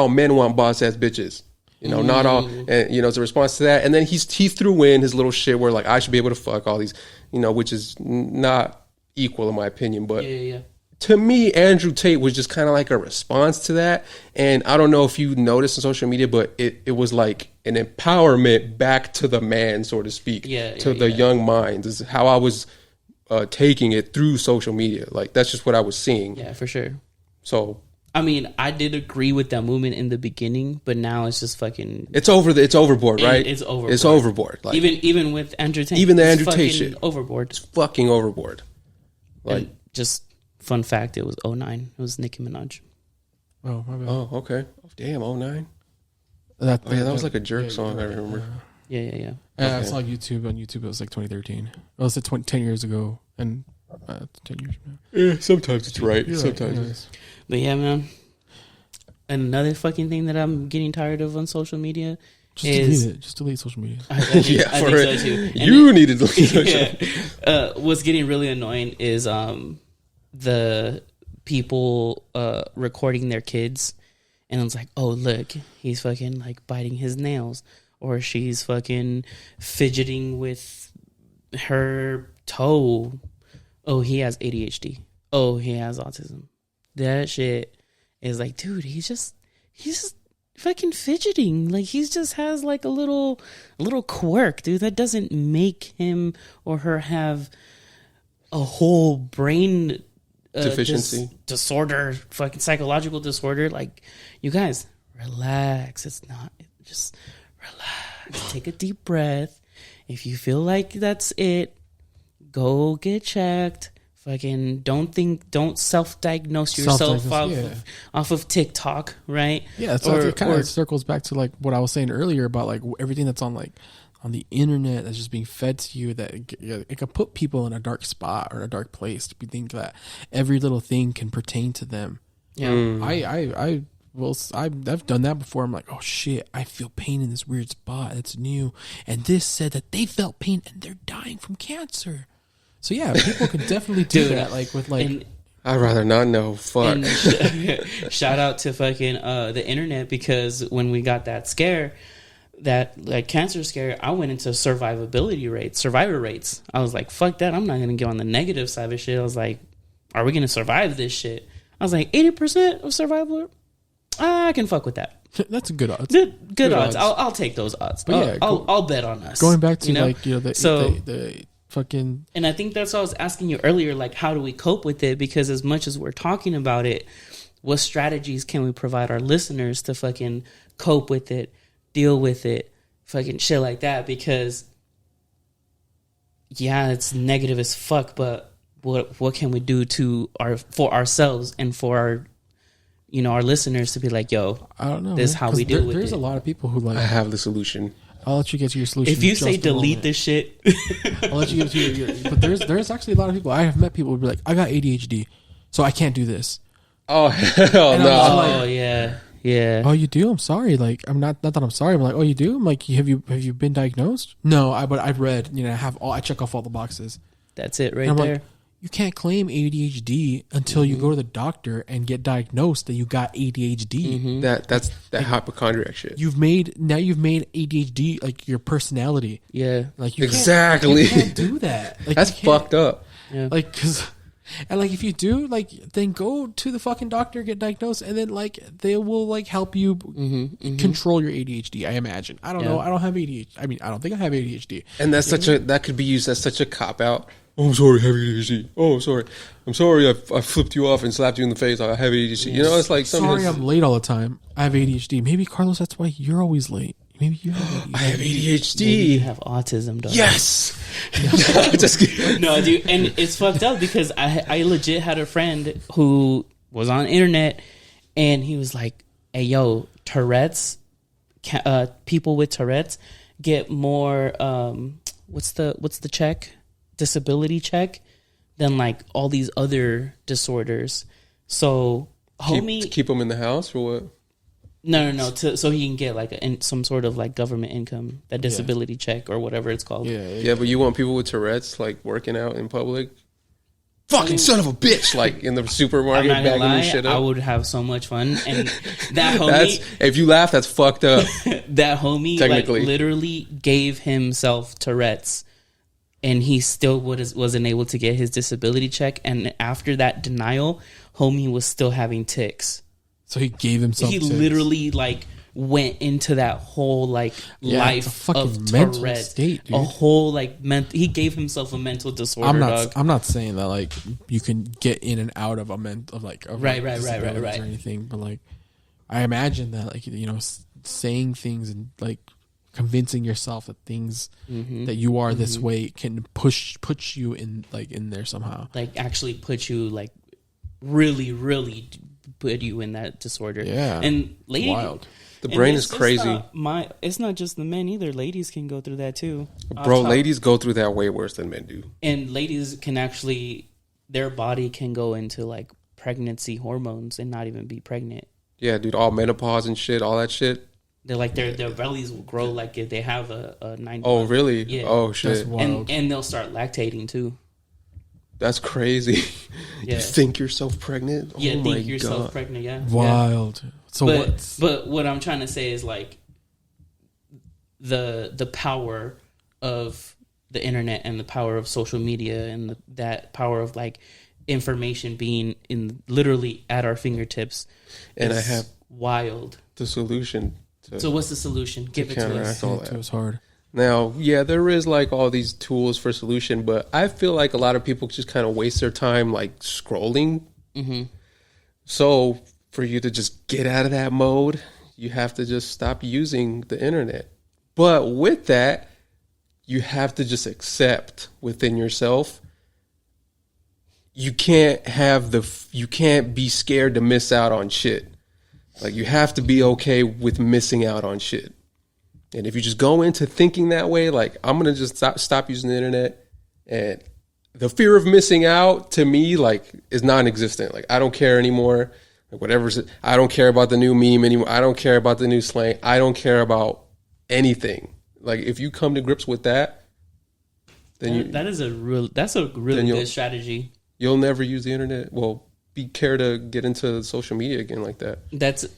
men want boss ass bitches. You know, not all, and, you know, it's a response to that. And then he threw in his little shit where like, I should be able to fuck all these, you know, which is not equal in my opinion. But to me, Andrew Tate was just kind of like a response to that. And I don't know if you noticed on social media, but it was like an empowerment back to the man, so to speak, to the young minds. This is how I was taking it through social media. Like, that's just what I was seeing. Yeah, for sure. So, I mean, I did agree with that movement in the beginning, but now it's just fucking. It's overboard, right? It's overboard. It's overboard. Like, even with Andrew Tate, even the Andrew Tate shit, overboard. It's fucking overboard. Like, and just fun fact, it was 2009. It was Nicki Minaj. Oh, my bad. Oh, okay. Damn, 2009. That was like a jerk song. I remember. Yeah. I saw YouTube. On YouTube, it was like 2013. It was 10 years ago, and 10 years from now. Yeah, sometimes it's right. You're sometimes. Right. But yeah, man. Another fucking thing that I'm getting tired of on social media is delete it. Just delete social media. I think so too. You need to delete social media. What's getting really annoying is the people recording their kids, and it's like, oh look, he's fucking like biting his nails, or she's fucking fidgeting with her toe. Oh, he has ADHD. Oh, he has autism. That shit is like, dude, he's just fucking fidgeting. Like, he just has like a little quirk, dude. That doesn't make him or her have a whole brain deficiency, disorder, fucking psychological disorder. Like, you guys, relax. It's not. Just relax. Take a deep breath. If you feel like that's it, go get checked. Fucking don't self-diagnose yourself off of TikTok, right? Yeah, so it kind of circles back to like what I was saying earlier about like everything that's on the internet that's just being fed to you, that it can put people in a dark spot or a dark place to think that every little thing can pertain to them. Yeah, I've done that before. I'm like, oh shit, I feel pain in this weird spot. It's new, and this said that they felt pain and they're dying from cancer. So yeah, people could definitely do that. Like with like, I'd rather not know. Fuck. Shout out to fucking the internet, because when we got that scare, that like cancer scare, I went into survivor rates. I was like, fuck that. I'm not gonna get on the negative side of shit. I was like, are we gonna survive this shit? I was like, 80% of survival. I can fuck with that. That's a good odds. Good odds. I'll take those odds. But I'll bet on us. Going back to the fucking, and I think that's what I was asking you earlier, like, how do we cope with it? Because as much as we're talking about it, what strategies can we provide our listeners to fucking cope with it, deal with it, fucking shit like that? Because yeah, it's negative as fuck, but what can we do for ourselves and for our, you know, our listeners to be like, yo, I don't know, this is how we deal with it. There's a lot of people who like, I have the solution. I'll let you get to your solution. If you say delete this shit, I'll let you get to your but there's actually a lot of people. I have met people who be like, I got ADHD, so I can't do this. Oh hell no! Oh yeah. Oh, you do? I'm sorry. Like, I'm not that I'm sorry. I'm like, oh, you do? I'm like, have you been diagnosed? No, but I've read. You know, I check off all the boxes. That's it right there. Like, you can't claim ADHD until you go to the doctor and get diagnosed that you got ADHD. Mm-hmm. That's that hypochondriac shit. You've made ADHD like your personality. Yeah, like you you can't do that. Like, that's fucked up. Yeah. Like, and like if you do, like, then go to the fucking doctor, get diagnosed, and then like they will like help you control your ADHD. I imagine. I don't know. I don't have ADHD. I mean, I don't think I have ADHD. And that's that could be used as such a cop out Oh, I'm sorry, heavy ADHD. Oh, sorry. I'm sorry I flipped you off and slapped you in the face. I have ADHD. You know, it's like sorry I'm late all the time. I have ADHD. Maybe, Carlos, that's why you're always late. Maybe you have ADHD. I have ADHD. Maybe you have autism, dog. Yes. No, dude, and it's fucked up because I legit had a friend who was on the internet, and he was like, "Hey, yo, Tourette's, people with Tourette's get more what's the check? Disability check than like all these other disorders." So, homie, keep them in the house or what? No. So he can get like some sort of like government income, that disability check or whatever it's called. Yeah, but you want people with Tourette's like working out in public? Fucking son of a bitch! Like in the supermarket, I'm not gonna bagging your lie, shit up. I would have so much fun, and that homie, if you laugh, that's fucked up. that homie, like literally gave himself Tourette's, and he still wasn't able to get his disability check. And after that denial, homie was still having tics. So he gave himself. He tics. Literally like went into that whole like life of Tourette's, state, dude. A whole like he gave himself a mental disorder. I'm not saying that like you can get in and out of a mental right or anything, but like I imagine that like you know saying things and like convincing yourself that things that you are this way can put you in like in there somehow, like actually put you like really put you in that disorder. Yeah, and lady, wild. The brain is crazy. It's not just the men either. Ladies can go through that too. Bro, ladies go through that way worse than men do. And ladies can actually, their body can go into like pregnancy hormones and not even be pregnant. Yeah, dude, all menopause and shit, all that shit. They're like their bellies will grow like if they have a 9. Oh, really? Yeah. Oh, shit. That's wild. And they'll start lactating too. That's crazy. Yeah. You think yourself pregnant? Yeah, oh think yourself pregnant. Yeah, wild. Yeah. So but what I'm trying to say is like the power of the internet and the power of social media and that power of like information being in literally at our fingertips. And I have wild. The solution. So what's the solution? Give it to us. All that. It was hard. Now, yeah, there is like all these tools for solution, but I feel like a lot of people just kind of waste their time like scrolling. Mm-hmm. So for you to just get out of that mode, you have to just stop using the internet. But with that, you have to just accept within yourself. You can't be scared to miss out on shit. Like you have to be okay with missing out on shit. And if you just go into thinking that way, like I'm going to just stop using the internet, and the fear of missing out to me, like is non-existent. Like I don't care anymore. Like I don't care about the new meme anymore. I don't care about the new slang. I don't care about anything. Like if you come to grips with that, then that's a really good strategy. You'll never use the internet. Well, be care to get into social media again like that.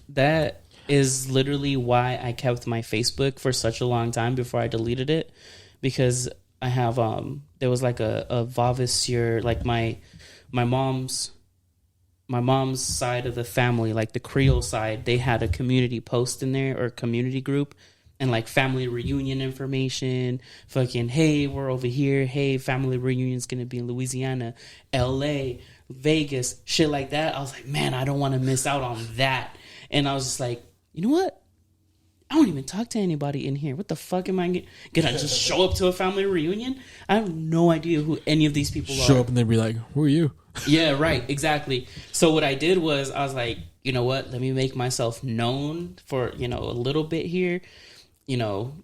That is literally why I kept my Facebook for such a long time before I deleted it, because I have there was like a vavaseur, like my mom's side of the family, like the Creole side, they had a community post in there or community group, and like family reunion information, fucking hey, we're over here, hey, family reunion's gonna be in Louisiana, LA, Vegas, shit like that. I was like, man, I don't want to miss out on that. And I was just like, you know what? I don't even talk to anybody in here. What the fuck am I gonna just show up to a family reunion? I have no idea who any of these people are. Show up and they'd be like, who are you? Yeah, right, exactly. So what I did was I was like, you know what? Let me make myself known for, a little bit here.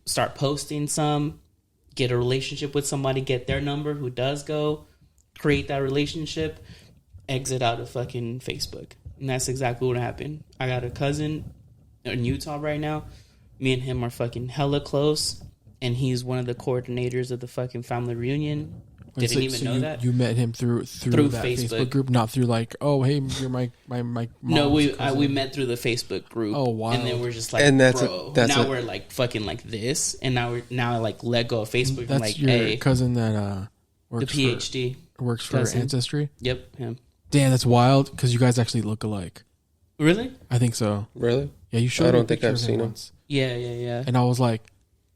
Start posting some, get a relationship with somebody, get their number who does go, create that relationship, exit out of fucking Facebook. And that's exactly what happened. I got a cousin in Utah right now. Me and him are fucking hella close, and he's one of the coordinators of the fucking family reunion. Didn't even know that. You met him through that Facebook group, not through like, oh hey, you're my mom's No, we cousin. met through the Facebook group. Oh wow! And then we're just like, and we're like fucking like this, and now I like let go of Facebook. That's like, your hey, cousin that works the PhD works for cousin. Ancestry. Yep, him. Damn, that's wild because you guys actually look alike. Really? I think so. Really? Yeah, you showed. I don't think I've seen him. Yeah. And I was like,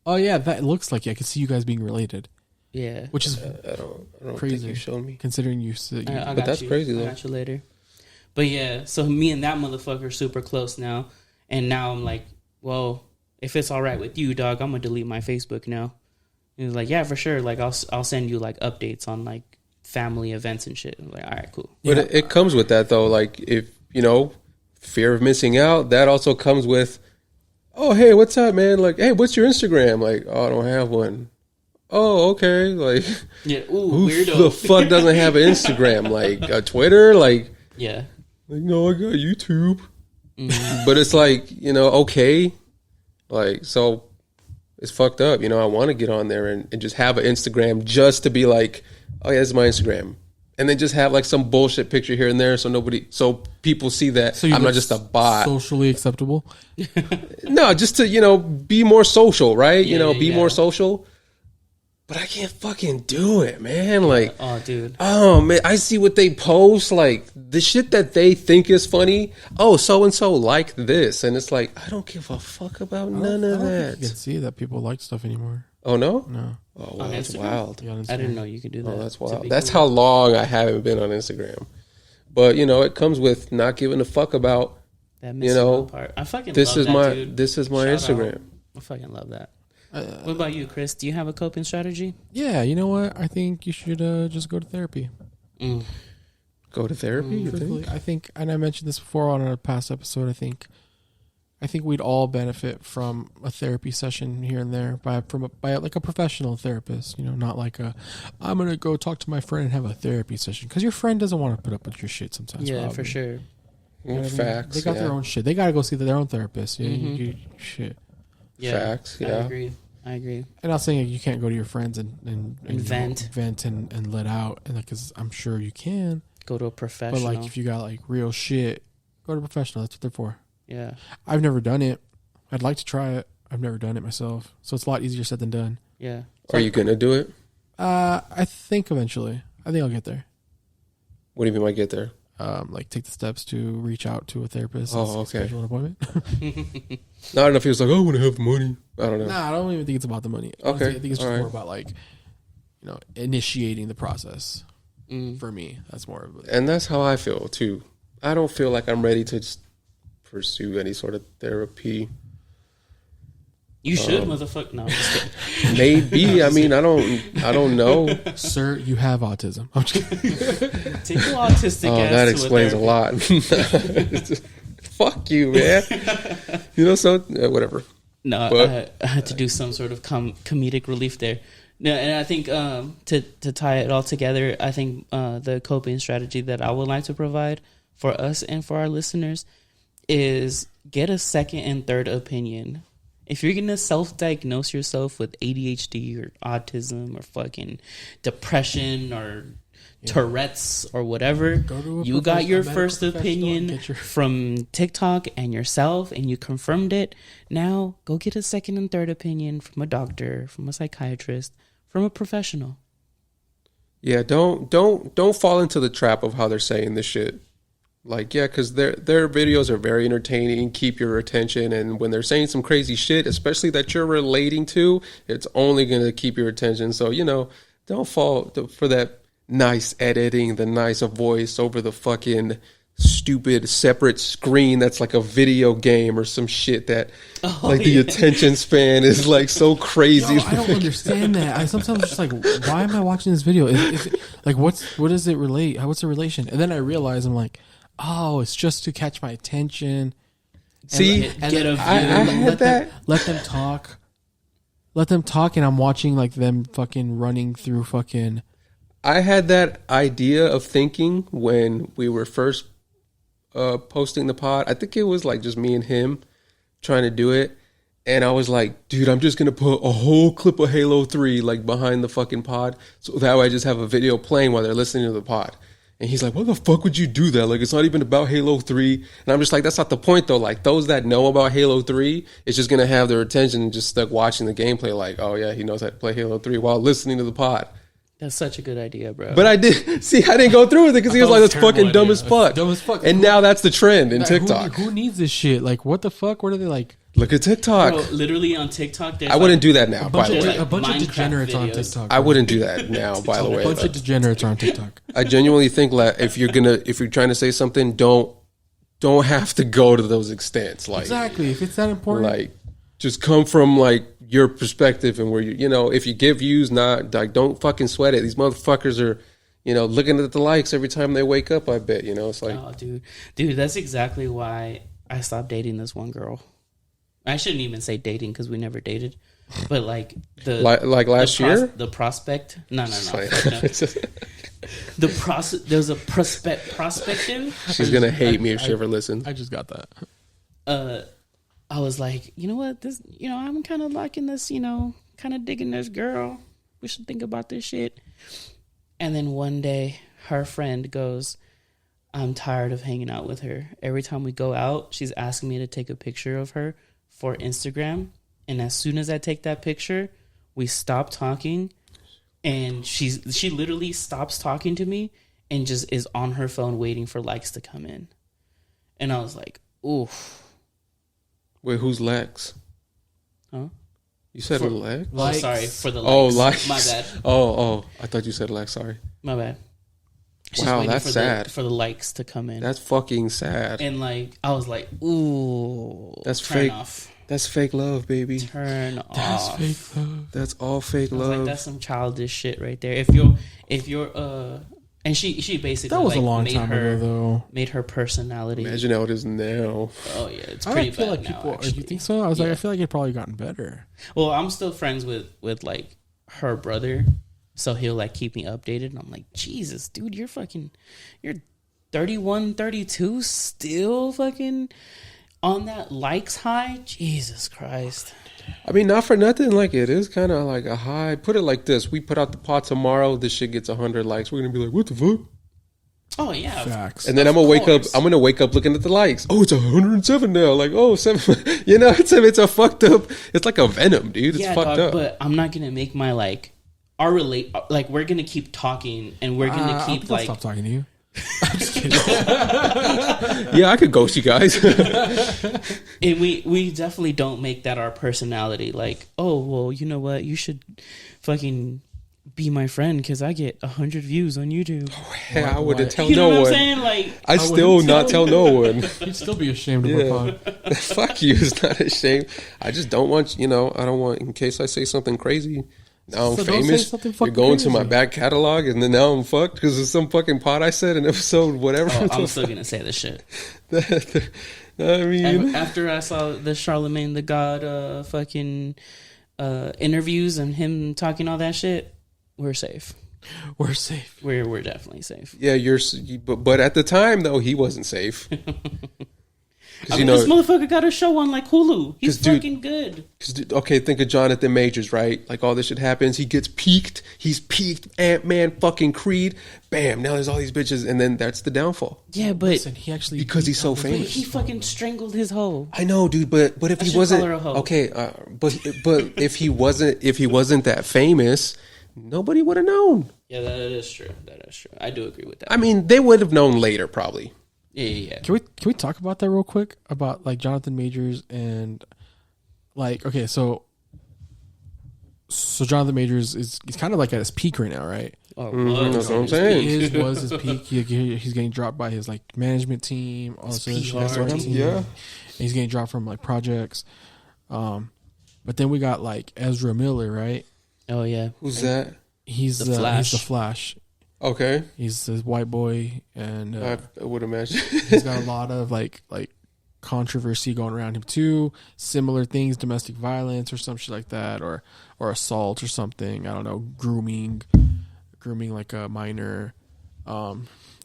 oh yeah, that looks like I could see you guys being related. Yeah. which is I don't crazy. think you showed me. Considering you said, I But got that's you. crazy, I though. got you later. But yeah, so me and that motherfucker are super close now. And now I'm like, well, if it's all right with you, dog, I'm gonna delete my Facebook now. He was like, yeah, for sure. Like, I'll send you like updates on like family events and shit. I'm like, all right, cool. But it comes with that though. Like if fear of missing out, that also comes with, oh hey, what's up, man? Like, hey, what's your Instagram? Like, oh, I don't have one. Oh, okay. Like, Yeah, ooh, who weirdo. the fuck doesn't have an Instagram? Like a Twitter? Like Yeah. no, I got YouTube. But it's like, okay. Like, so it's fucked up. I want to get on there and just have an Instagram just to be like, oh yeah, this is my Instagram. And then just have like some bullshit picture here and there so people see that so you I'm not look just a bot. socially acceptable. No, just to, be more social, right? Be yeah. more social. But I can't fucking do it, man. Like, Oh, dude. oh man, I see what they post, like the shit that they think is funny. Oh, so and so liked this, and it's like I don't give a fuck about none of I don't think that. you can see that people like stuff anymore. Oh no, No. oh wow, On that's Instagram? wild. Yeah, on I didn't Instagram. know you could do that. Oh, that's To wild. be That's cool. how long I haven't been on Instagram. But it comes with not giving a fuck about. That missing out part. I fucking This love is that, my dude. this is my Shout out. Instagram. I fucking love that. What about you, Chris? Do you have a coping strategy? Yeah, you know what? I think you should just go to therapy. Go to therapy. You Truthfully, think? I think, and I mentioned this before on a past episode. I think we'd all benefit from a therapy session here and there by like a professional therapist. Not like I'm gonna go talk to my friend and have a therapy session because your friend doesn't want to put up with your shit sometimes. Yeah, probably. for sure. You know what I mean? Facts. They got their own shit. They got to go see their own therapist. Yeah, shit. Yeah, Facts, yeah. I agree. And I'm saying you can't go to your friends and vent and let out, and because I'm sure you can. Go to a professional. But like if you got like real shit, go to a professional. That's what they're for. Yeah. I've never done it. I'd like to try it. I've never done it myself, so it's a lot easier said than done. Yeah. Are you gonna do it? I think eventually. I think I'll get there. What do you mean by get there? Like take the steps to reach out to a therapist. Oh, and okay. Schedule an appointment. No, I don't know if he was like, oh, I want to have the money. I don't know. Nah, I don't even think it's about the money. Okay, Honestly, I think it's just all more right. about like, initiating the process. For me, that's more of it. And that's how I feel too. I don't feel like I'm ready to just pursue any sort of therapy. You should, motherfucker. No, I'm just kidding. Maybe. I mean, I don't know. Sir, you have autism. I'm just kidding. Take your autistic Oh, ass that to explains a therapist. lot. Fuck you, man. So whatever. No, But- I had to do some sort of comedic relief there. No, and I think to tie it all together, I think the coping strategy that I would like to provide for us and for our listeners is get a second and third opinion. If you're gonna self-diagnose yourself with ADHD or autism or fucking depression or Tourette's or whatever, you got your first opinion from TikTok and yourself, and you confirmed it. Now go get a second and third opinion from a doctor, from a psychiatrist, from a professional. Yeah, don't fall into the trap of how they're saying this shit. Like, yeah, because their videos are very entertaining, keep your attention, and when they're saying some crazy shit, especially that you're relating to, it's only going to keep your attention. So, don't fall for that nice editing, the nice voice over the fucking stupid separate screen that's like a video game or some shit that the attention span is like so crazy. I don't understand that. I sometimes just like, why am I watching this video? Is it, like, what does it relate? What's the relation? And then I realize I'm like, oh, it's just to catch my attention. See, Get a view. I had that. Let them talk. Let them talk, and I'm watching like them fucking running through fucking. I had that idea of thinking when we were first posting the pod. I think it was like just me and him trying to do it. And I was like, dude, I'm just going to put a whole clip of Halo 3 like behind the fucking pod. So that way I just have a video playing while they're listening to the pod. And he's like, why the fuck would you do that? Like, it's not even about Halo 3. And I'm just like, that's not the point though. Like those that know about Halo 3, it's just going to have their attention and just stuck watching the gameplay. Like, oh yeah, he knows how to play Halo 3 while listening to the pod. That's such a good idea, bro. But I didn't go through with it because he was like, that's fucking dumb as fuck. Dumb as fuck. And now that's the trend in Like, TikTok. Who needs this shit? Like, what the fuck? What are they like? Look at TikTok. Bro, literally on TikTok, there's I wouldn't do that now, by the way. A bunch of Minecraft degenerates on videos. TikTok. I wouldn't do that now, by the way. A bunch of degenerates are on TikTok. I genuinely think like if you're trying to say something, don't have to go to those extents. Like Exactly. If it's that important, like just come from like your perspective and where you know, if you give views, not like don't fucking sweat it. These motherfuckers are, you know, looking at the likes every time they wake up, I bet, you know. It's like, oh, dude, that's exactly why I stopped dating this one girl. I shouldn't even say dating because we never dated, but like like last year, the prospect. No. There's a prospective. She's gonna hate me if she ever listens. I just got that. I was like, you know what, this, you know, I'm kind of liking this, you know, kind of digging this girl. We should think about this shit. And then one day, her friend goes, I'm tired of hanging out with her. Every time we go out, she's asking me to take a picture of her for Instagram. And as soon as I take that picture, we stop talking. And she literally stops talking to me and just is on her phone waiting for likes to come in. And I was like, oof. Wait, who's Lex? Huh? You said Lex? Oh, sorry, for the likes. Oh, likes. My bad. Oh, I thought you said Lex. Sorry. My bad. She's Wow, waiting that's sad. for the likes to come in. That's fucking sad. And like, I was like, ooh. That's turn fake. Off. That's fake love, baby. Turn That's off. fake love. That's all fake I was love. like, that's some childish shit right there. If you're and she basically That was like, a long made time her, ago, though. made her personality. Imagine how it is now. Oh yeah, it's I pretty don't feel bad like now. people. Actually. You think so? I was like, Yeah. I feel like it probably gotten better. Well, I'm still friends with like her brother, so he'll like keep me updated, and I'm like, Jesus, dude, you're 31, 32, still fucking on that likes high. Jesus Christ. I mean, not for nothing. Like, it is kind of like a high. Put it like this: we put out the pot tomorrow. This shit gets 100 likes. We're gonna be like, what the fuck? Oh yeah. Facts. And then I'm gonna wake up. I'm gonna wake up looking at the likes. Oh, it's 107 now. Like, oh, 7. You know, it's a fucked up. It's like a venom, dude. It's fucked up. But I'm not gonna make my like we're gonna keep talking and we're gonna keep I'll like stop talking to you. Yeah, I could ghost you guys. and we definitely don't make that our personality. Like, oh well, you know what? You should fucking be my friend because I get 100 views on YouTube. Hey, I wouldn't tell You know no what I'm one. saying? Like, I still not tell no one. You'd still be ashamed of Yeah. a pod. Fuck you. It's not a shame. I just don't want, I don't want, in case I say something crazy, now I'm So don't say famous. something You're fucking going to my crazy. back catalog and then now I'm fucked because of some fucking pod I said in episode whatever. oh, I'm still gonna say this shit. I mean, After I saw the Charlemagne the God fucking interviews and him talking all that shit, we're safe. We're safe. We're definitely safe. yeah, but at the time though, he wasn't safe. I mean, this motherfucker got a show on like Hulu. He's 'Cause, dude, fucking good. Okay, think of Jonathan Majors, right? Like all this shit happens. He gets peaked. He's peaked. Ant-Man, fucking Creed. Bam. Now there's all these bitches. And then that's the downfall. Yeah, but Listen, he actually Because he's so beat famous. he fucking strangled his hoe. I know, dude, but if I he should wasn't call her a hoe. okay, but if he wasn't that famous, nobody would have known. Yeah, that is true. I do agree with that. I mean, they would have known later, probably. Yeah. Can we talk about that real quick about like Jonathan Majors and like okay so Jonathan Majors he's kind of like at his peak right now, right? Oh, That's what I'm saying. Was his peak. He's getting dropped by his like management team, also his PR SR team. Yeah. And he's getting dropped from like projects. But then we got like Ezra Miller, right? Oh yeah. Who's that? He's The Flash. He's the Flash. Okay, He's this white boy, and I would imagine. he's got a lot of like controversy going around him too. Similar things, domestic violence or some shit like that, or assault or something. I don't know, grooming like a minor,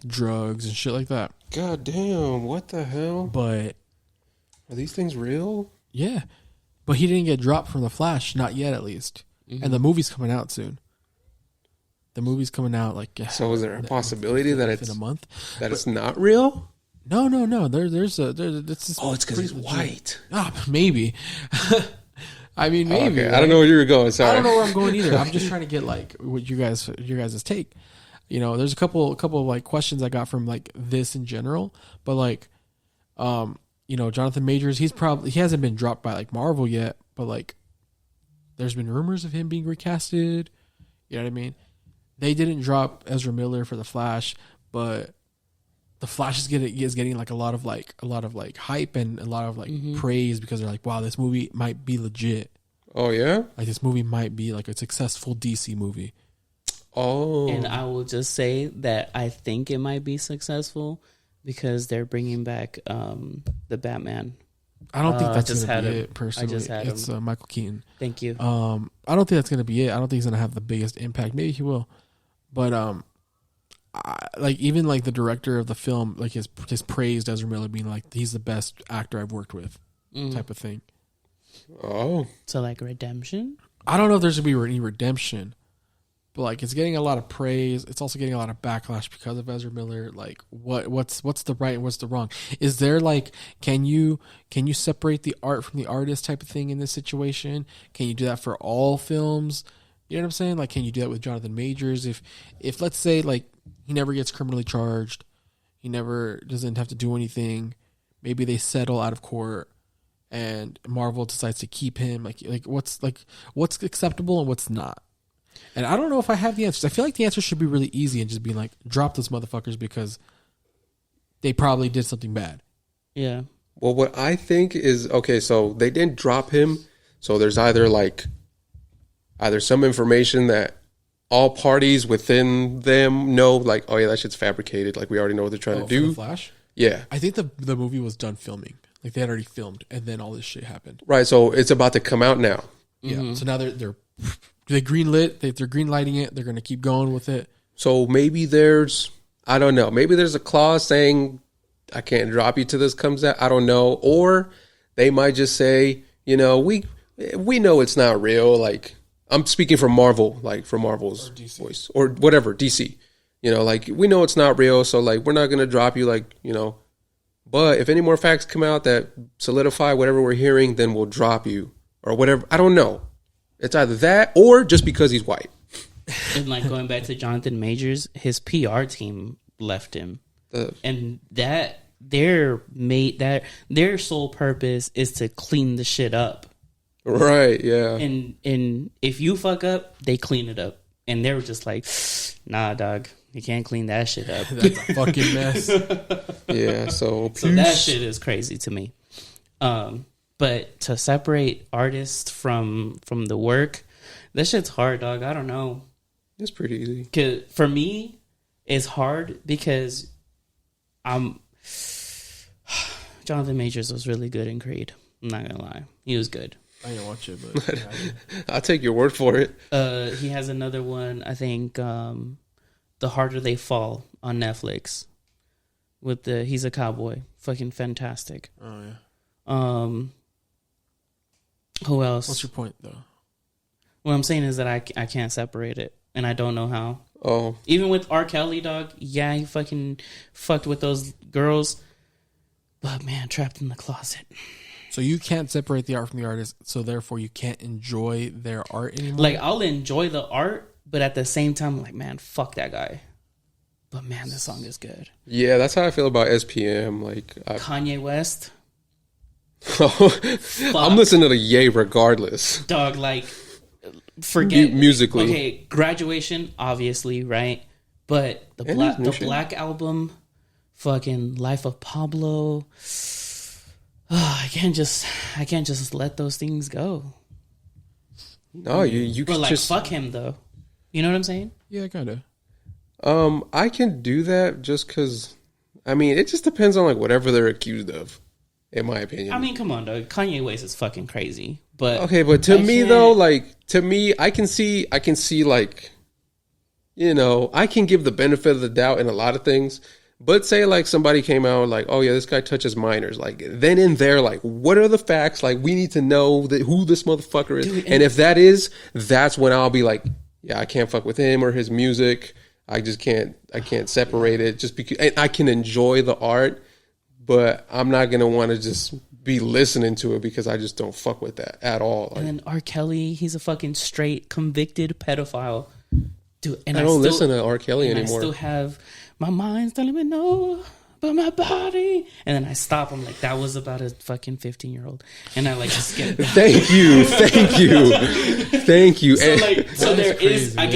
drugs and shit like that. God damn, what the hell? But Are these things real? yeah, but he didn't get dropped from the Flash, not yet at least. Mm-hmm. And the movie's coming out soon. The movie's coming out like So is there a possibility that in a month? it's not real? No. There's this. Oh, it's because he's pretty legit. white. Ah, maybe. I mean, maybe. Okay, right? I don't know where you were going. Sorry. I don't know where I'm going either. I'm just trying to get like what your guys' take. There's a couple of like questions I got from like this in general, but like, Jonathan Majors, he hasn't been dropped by like Marvel yet, but like there's been rumors of him being recasted. You know what I mean? They didn't drop Ezra Miller for the Flash, but the Flash is getting like a lot of hype and a lot of like praise because they're like, wow, this movie might be legit. Oh yeah, like this movie might be like a successful DC movie. Oh, and I will just say that I think it might be successful because they're bringing back the Batman. I don't think that's going to be it, personally. I just had it's Michael Keaton. Thank you. I don't think that's going to be it. I don't think he's going to have the biggest impact. Maybe he will. But even like the director of the film, like his praised Ezra Miller being like, he's the best actor I've worked with, type of thing. Oh. So like redemption? I don't know if there's going to be any redemption. But like it's getting a lot of praise. It's also getting a lot of backlash because of Ezra Miller. Like what's the right and what's the wrong? Is there like can you separate the art from the artist type of thing in this situation? Can you do that for all films? You know what I'm saying? Like can you do that with Jonathan Majors? If let's say like he never gets criminally charged, he never doesn't have to do anything. Maybe they settle out of court and Marvel decides to keep him. Like what's acceptable and what's not? And I don't know if I have the answers. I feel like the answer should be really easy and just be like, drop those motherfuckers because they probably did something bad. Yeah. Well, what I think is, okay, so they didn't drop him. So there's either some information that all parties within them know, like, oh yeah, that shit's fabricated. Like we already know what they're trying to do. For the Flash? Yeah. I think the movie was done filming. Like they had already filmed and then all this shit happened. Right. So it's about to come out now. Yeah. So now they greenlit. They're greenlighting it. They're going to keep going with it. So maybe I don't know. Maybe there's a clause saying I can't drop you till this comes out. I don't know. Or they might just say, we know it's not real. Like I'm speaking from Marvel, like from Marvel's voice or whatever, DC. Like we know it's not real. So like we're not going to drop you but if any more facts come out that solidify whatever we're hearing, then we'll drop you or whatever. I don't know. It's either that or just because he's white. And like going back to Jonathan Majors, his PR team left him, and that their sole purpose is to clean the shit up. Right. Yeah. And if you fuck up, they clean it up, and they were just like, nah, dog, you can't clean that shit up. That's a fucking mess. Yeah. So that shit is crazy to me. But to separate artists from the work, that shit's hard, dog. I don't know. It's pretty easy. 'Cause for me, it's hard because Jonathan Majors was really good in Creed. I'm not gonna lie, he was good. I didn't watch it, but I'll take your word for it. He has another one, I think, The Harder They Fall on Netflix. He's a cowboy, fucking fantastic. Oh yeah. Who else? What's your point, though? What I'm saying is that I can't separate it, and I don't know how. Oh. Even with R. Kelly, dog, yeah, he fucking fucked with those girls, but man, trapped in the closet. So you can't separate the art from the artist, so therefore you can't enjoy their art anymore? Like, I'll enjoy the art, but at the same time, I'm like, man, fuck that guy. But man, this song is good. Yeah, that's how I feel about SPM. Like Kanye West. I'm listening to the Ye regardless. Dog, like, forget musically. Okay, Graduation, obviously, right? But the Black album, fucking Life of Pablo. Oh, I can't just let those things go. No, you but can like just fuck him though. You know what I'm saying? Yeah, kind of. I can do that just because. I mean, it just depends on like whatever they're accused of. In my opinion. I mean, come on, dog. Kanye West is fucking crazy. But okay, but to me though, I can see like, I can give the benefit of the doubt in a lot of things. But say like somebody came out like, oh yeah, this guy touches minors. Like then in there, like, what are the facts? Like we need to know who this motherfucker is. Dude, and if that's when I'll be like, yeah, I can't fuck with him or his music. I can't separate it just because and I can enjoy the art. But I'm not going to want to just be listening to it because I just don't fuck with that at all. Like, and then R. Kelly, he's a fucking straight convicted pedophile. Dude, and I don't listen to R. Kelly anymore. I still have my mind's telling me no, but my body. And then I stop. I'm like, that was about a fucking 15-year-old. And I like just get back. Thank you. So there crazy, is, I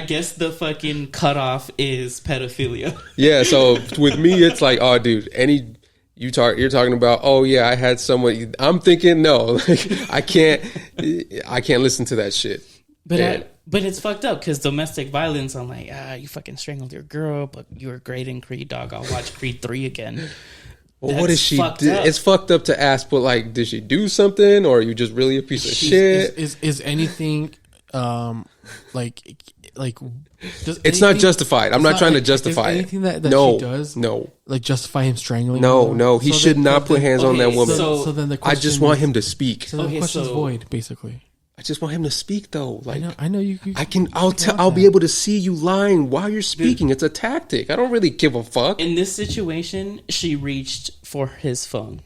guess the fucking cutoff is pedophilia. Yeah. So with me, it's like, oh, dude, you're talking about, oh yeah, I had someone. I'm thinking, no, like, I can't listen to that shit. But it's fucked up because domestic violence, I'm like, you fucking strangled your girl, but you were great in Creed, dog. I'll watch Creed 3 again. Well, what is she? It's fucked up to ask, but like, did she do something, or are you just really a piece of shit? Is anything like it's not justified. I'm not trying to justify it. Anything that no, she does, no, like justify him strangling. No, he should not put hands on that woman. So then the question I just want him to speak. So the question's void, basically. I just want him to speak, though. Like I know you. I'll be able to see you lying while you're speaking. It's a tactic. I don't really give a fuck. In this situation, she reached for his phone.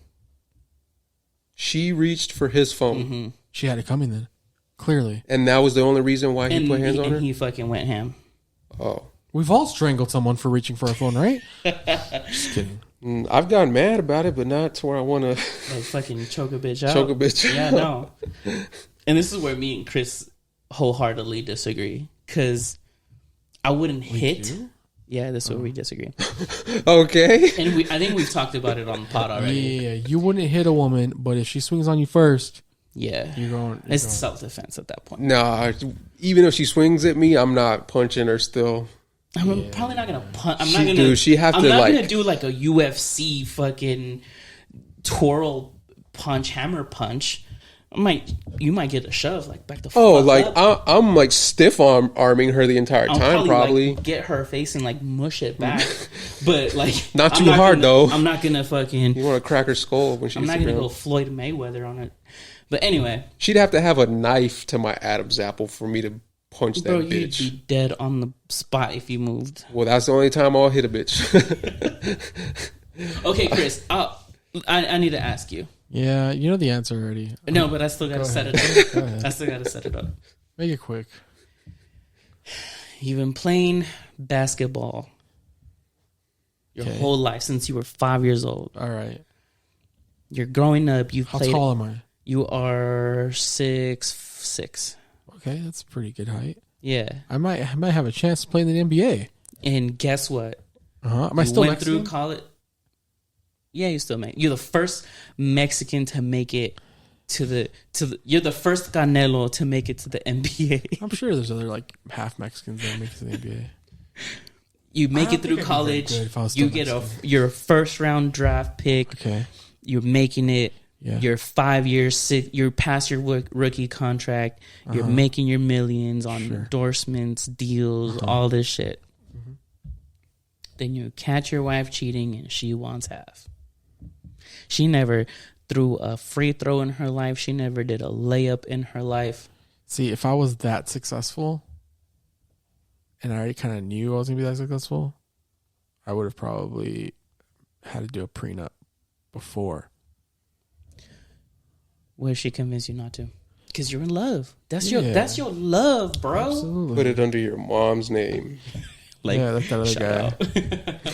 She reached for his phone. Mm-hmm. She had it coming then, clearly. And that was the only reason why he put hands on her? And he fucking went ham. Oh. We've all strangled someone for reaching for a phone, right? Just kidding. I've gotten mad about it, but not to where I want to... Like fucking choke a bitch out. Choke a bitch out. Yeah, no. And this is where me and Chris wholeheartedly disagree. Because I wouldn't hit... Do? Yeah, this is where we disagree. Okay. And I think we've talked about it on the pod already. Yeah, you wouldn't hit a woman, but if she swings on you first... Yeah. It's self-defense at that point. Nah, even if she swings at me, I'm not punching her still. I'm probably not gonna punch. I'm I'm not gonna do like a UFC fucking twirl punch, hammer punch. You might get a shove like back the fuck up. I'm like stiff arming her the entire time, probably. Like, get her face and like mush it back, but like not too hard though. I'm not gonna fucking. You want to crack her skull when she's. I'm not gonna go Floyd Mayweather on it. But anyway, she'd have to have a knife to my Adam's apple for me to punch that bitch. You'd be dead on the spot if you moved. Well, that's the only time I'll hit a bitch. Okay, Chris, I need to ask you. Yeah, you know the answer already. No, but I still got to set it up. I still got to set it up. Make it quick. You've been playing basketball your whole life since you were 5 years old. All right. You're growing up. How tall am I? You are 6'6". Okay, that's a pretty good height. Yeah. I might have a chance to play in the NBA. And guess what? Am I still went Mexican? through college. Yeah, you still make. You're the first Mexican to make it to the. You're the first Canelo to make it to the NBA. I'm sure there's other like half Mexicans that make it to the NBA. You make it through college. You get your first round draft pick. Okay. You're making it. Yeah. You're 5 years. You're past your rookie contract. You're making your millions on endorsements, deals, all this shit. Mm-hmm. Then you catch your wife cheating, and she wants half. She never threw a free throw in her life. She never did a layup in her life. See, if I was that successful, and I already kind of knew I was gonna be that successful, I would have probably had to do a prenup before. What if she convinced you not to? Because you're in love. That's your love, bro. Absolutely. Put it under your mom's name. Like, yeah, that's that other guy.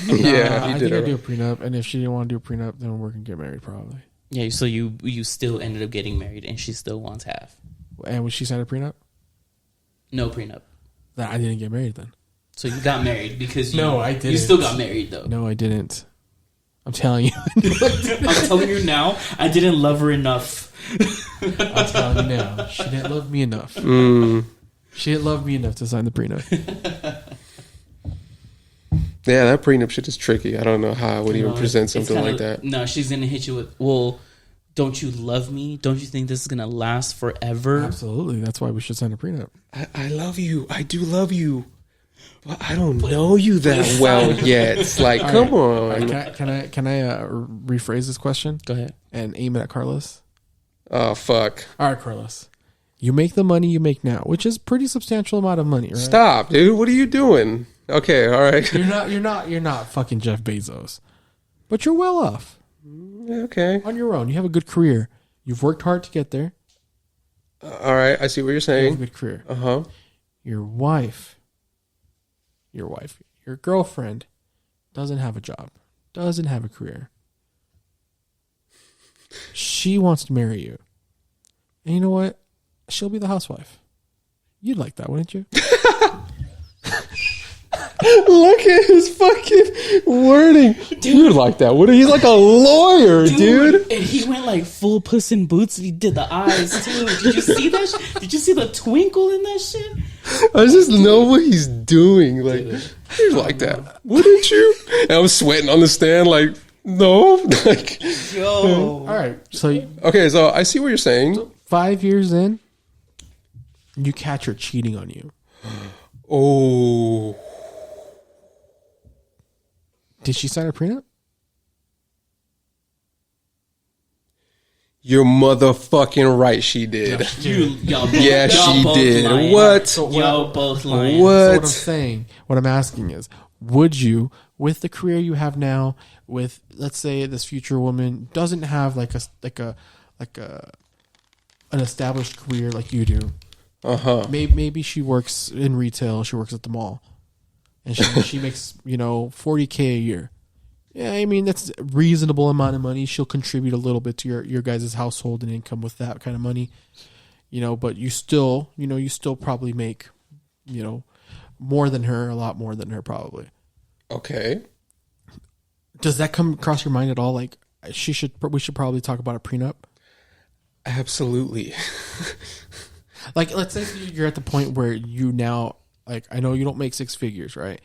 Yeah, I think I'd do a prenup, and if she didn't want to do a prenup, then we're gonna get married probably. Yeah, so you still ended up getting married, and she still wants half. And would she sign a prenup? No prenup. Then I didn't get married then. So you got married because no, I didn't. You still got married though. No, I didn't. I'm telling you. I'm telling you now. I didn't love her enough. I'm telling you now. She didn't love me enough. She didn't love me enough to sign the prenup. Yeah, that prenup shit is tricky. I don't know how I would even present something like that. No, she's going to hit you with, well, don't you love me? Don't you think this is going to last forever? Absolutely. That's why we should sign a prenup. I love you. I do love you. But I don't know you that well yet. It's like, come on. Can I rephrase this question? Go ahead. And aim it at Carlos? Oh, fuck. All right, Carlos. You make the money you make now, which is a pretty substantial amount of money, right? Stop, dude. What are you doing? Okay, all right. You're not fucking Jeff Bezos. But you're well off. Okay. On your own. You have a good career. You've worked hard to get there. All right, I see what you're You saying. have a good career. Uh-huh. Your wife, your girlfriend doesn't have a job. doesn't have a career. She wants to marry you. And you know what? She'll be the housewife. You'd like that, wouldn't you? Look at his fucking wording. Dude, like that. What? He's like a lawyer, dude. And he went like full Puss in Boots. He did the eyes too. Did you see that? Did you see the twinkle in that shit? I just know what he's doing. Like, he's like that. Wouldn't you? And I was sweating on the stand. Like, no. Like, Yo. All right. So okay, so I see what you're saying. 5 years in, you catch her cheating on you. Oh. Did she sign a prenup? You're motherfucking right, she did. Y'all both, Yeah, she both did. lying. What? Y'all both lying. So what I'm What? saying, what I'm asking is, would you, with the career you have now, with let's say this future woman doesn't have like an established career like you do. Uh-huh. Maybe she works in retail. She works at the mall, and she makes $40K a year. Yeah, I mean that's a reasonable amount of money. She'll contribute a little bit to your guys' household and income with that kind of money. But you still probably make more than her, a lot more than her probably. Okay. Does that come across your mind at all? Like we should probably talk about a prenup. Absolutely. Like, let's say you're at the point where you now, like, I know you don't make six figures, right?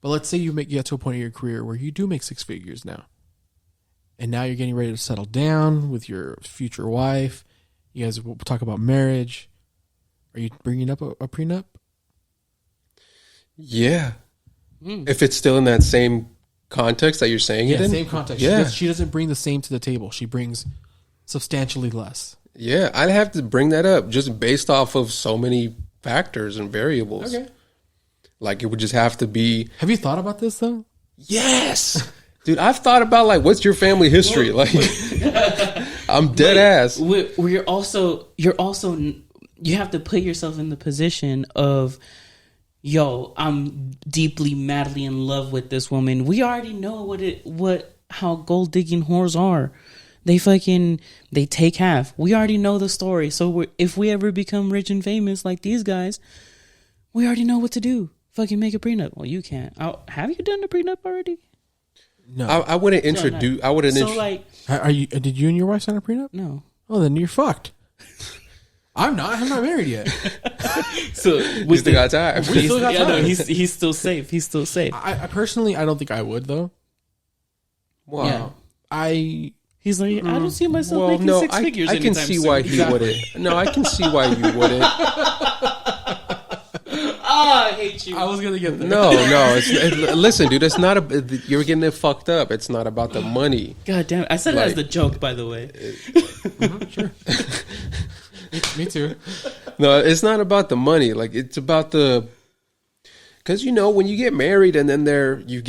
But let's say you get to a point in your career where you do make six figures now. And now you're getting ready to settle down with your future wife. You guys will talk about marriage. Are you bringing up a prenup? Yeah. If it's still in that same context that you're saying it in. Same context. Yeah. She doesn't bring the same to the table. She brings substantially less. Yeah, I'd have to bring that up just based off of so many factors and variables. Okay. Like, it would just have to be... Have you thought about this, though? Yes! Dude, I've thought about, like, what's your family history? Like, I'm dead ass. You're also, you have to put yourself in the position of, yo, I'm deeply, madly in love with this woman. We already know how gold digging whores are. They take half. We already know the story. So if we ever become rich and famous like these guys, we already know what to do. Fucking make a prenup. Well, you can't. Have you done the prenup already? No. I wouldn't introduce... I wouldn't... So like... Did you and your wife sign a prenup? No. Oh, then you're fucked. I'm not married yet. So we still got time. He's still safe. He's still safe. I personally, I don't think I would, though. Wow. Yeah. He's like, I don't see myself Well, making no, six figures I can anytime see soon. why he wouldn't. No, I can see why you wouldn't. I hate you. I was going to get there. No. Listen, dude, it's not you're getting it fucked up. It's not about the money. God damn it. I said it as the joke, by the way. Sure. Me too. No, it's not about the money. Like, it's about because when you get married and then you